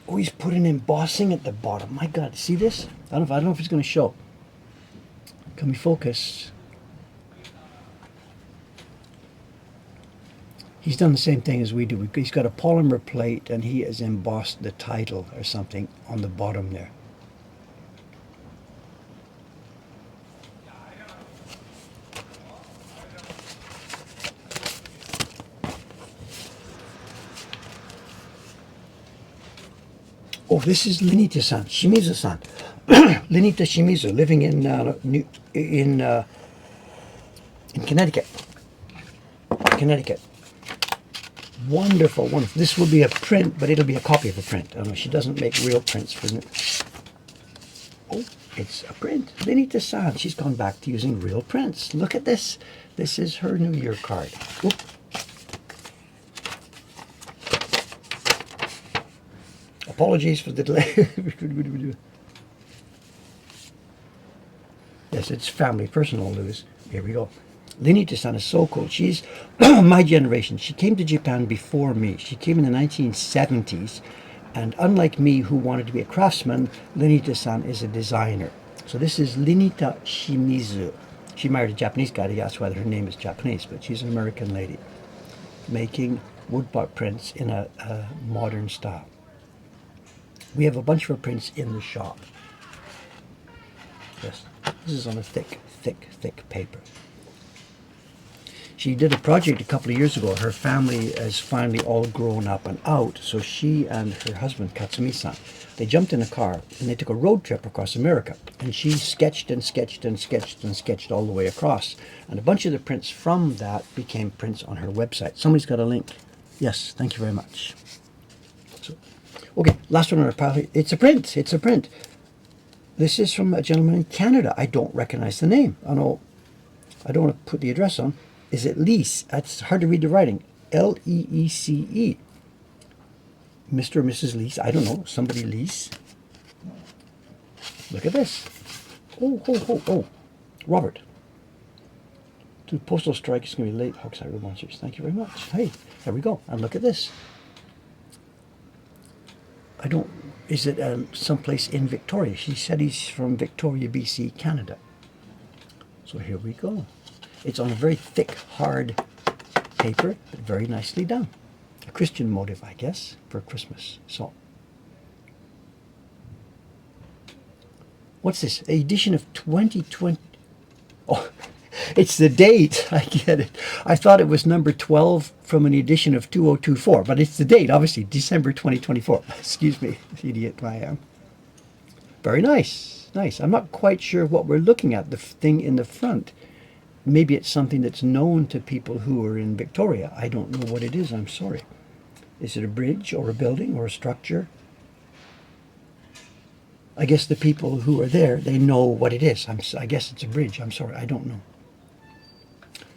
Oh, he's put an embossing at the bottom. My God, see this? I don't know if it's going to show. Can we focus? He's done the same thing as we do. He's got a polymer plate and he has embossed the title or something on the bottom there. Oh, this is Linita-san, Shimizu-san. Linita Shimizu, living in Connecticut. Wonderful. This will be a print, but it'll be a copy of a print. I don't know, she doesn't make real prints for me. Oh, It's a print. Lenita San, she's gone back to using real prints. Look at this. This is her New Year card. Oop. Apologies for the delay. Yes, it's family, personal news. Here we go. Lenita-san is so cool. She's my generation. She came to Japan before me. She came in the 1970s. And unlike me, who wanted to be a craftsman, Lenita-san is a designer. So this is Lenita Shimizu. She married a Japanese guy. That's why her name is Japanese, but she's an American lady making woodblock prints in a modern style. We have a bunch of her prints in the shop. Yes, this is on a thick paper. She did a project a couple of years ago. Her family is finally all grown up and out, so she and her husband, Katsumi-san, they jumped in a car and they took a road trip across America. And she sketched and sketched and sketched and sketched all the way across. And a bunch of the prints from that became prints on her website. Somebody's got a link. Yes, thank you very much. So, okay, last one on our pile. It's a print. It's a print. This is from a gentleman in Canada. I don't recognize the name. I don't want to put the address on. Is it Lease? It's hard to read the writing. Leece. Mr. or Mrs. Lease. I don't know. Somebody Lease. Look at this. Oh. Robert. The postal strike is going to be late. Hawkseye Monsters. Thank you very much. Hey, there we go. And look at this. Is it someplace in Victoria? She said he's from Victoria, BC, Canada. So here we go. It's on a very thick, hard paper, but very nicely done. A Christian motive, I guess, for Christmas. So, what's this? Edition of 2020. Oh, it's the date. I get it. I thought it was number 12 from an edition of 2024, but it's the date, obviously, December 2024. Excuse me, idiot I am. Very nice. Nice. I'm not quite sure what we're looking at, the thing in the front. Maybe it's something that's known to people who are in Victoria. I don't know what it is. I'm sorry. Is it a bridge or a building or a structure? I guess the people who are there, they know what it is. I guess it's a bridge. I'm sorry. I don't know.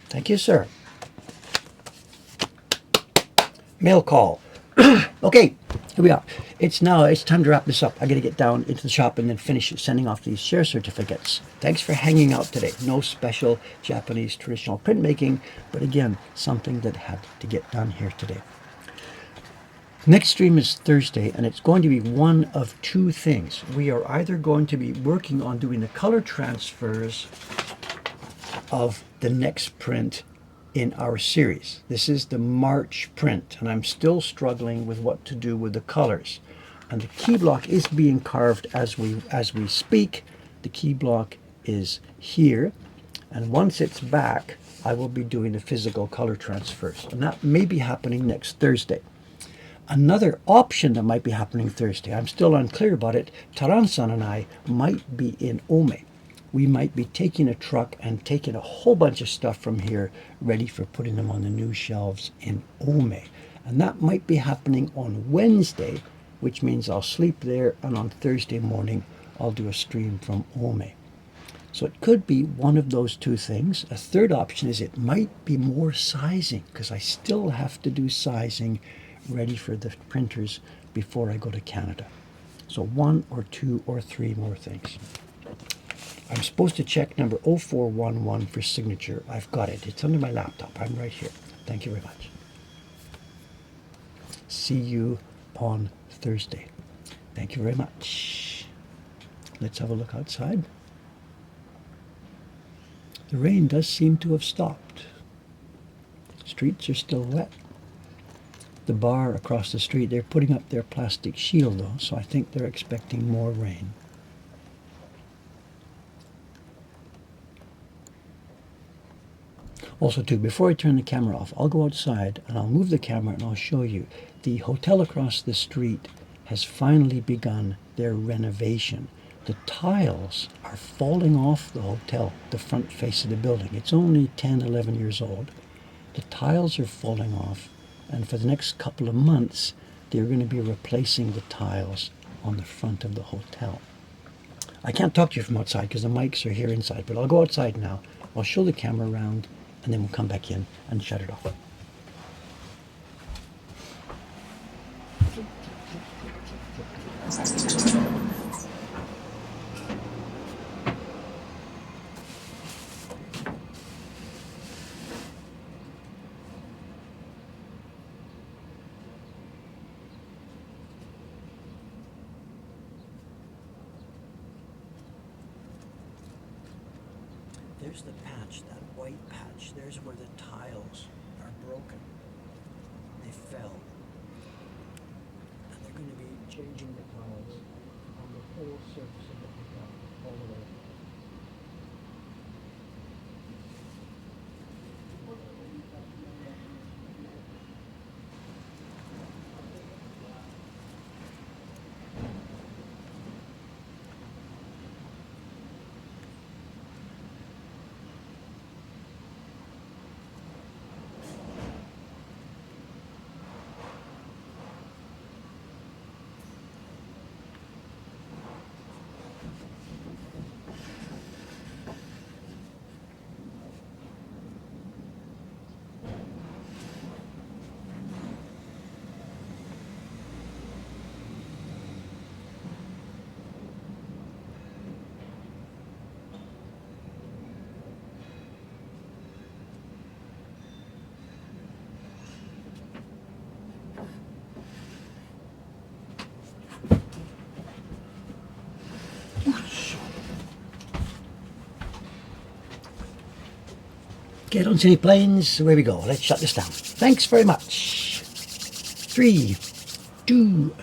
Thank you, sir. Mail call. Okay, here we are. It's time to wrap this up. I got to get down into the shop and then finish sending off these share certificates. Thanks for hanging out today. No special Japanese traditional printmaking, but again, something that had to get done here today. Next stream is Thursday, and it's going to be one of two things. We are either going to be working on doing the color transfers of the next print in our series. This is the March print, and I'm still struggling with what to do with the colors. And the key block is being carved as we speak. The key block is here, and once it's back, I will be doing the physical color transfers, and that may be happening next Thursday. Another option that might be happening Thursday, I'm still unclear about it, Taran-san and I might be in Ome. We might be taking a truck and taking a whole bunch of stuff from here ready for putting them on the new shelves in Ome. And that might be happening on Wednesday, which means I'll sleep there, and on Thursday morning I'll do a stream from Ome. So it could be one of those two things. A third option is it might be more sizing, because I still have to do sizing ready for the printers before I go to Canada. So one or two or three more things. I'm supposed to check number 0411 for signature. I've got it. It's under my laptop. I'm right here. Thank you very much. See you on Thursday. Thank you very much. Let's have a look outside. The rain does seem to have stopped. Streets are still wet. The bar across the street, they're putting up their plastic shield though, so I think they're expecting more rain. Also too, before I turn the camera off, I'll go outside and I'll move the camera and I'll show you. The hotel across the street has finally begun their renovation. The tiles are falling off the hotel, the front face of the building. It's only 10, 11 years old. The tiles are falling off, and for the next couple of months, they're going to be replacing the tiles on the front of the hotel. I can't talk to you from outside because the mics are here inside, but I'll go outside now. I'll show the camera around and then we'll come back in and shut it off. There's the patch, that white patch. There's where the tiles are broken. They fell. And they're going to be changing the tiles on the whole surface of the hotel, all the way. Okay, I don't see any planes, so here we go. Let's shut this down. Thanks very much. 3, 2,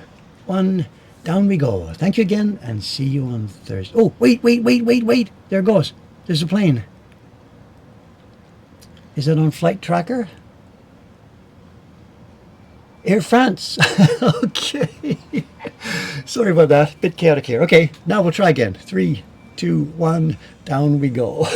1, down we go. Thank you again, and see you on Thursday. Oh, wait. There it goes. There's a plane. Is it on flight tracker? Air France. Okay. Sorry about that. Bit chaotic here. Okay, now we'll try again. 3, 2, 1, down we go.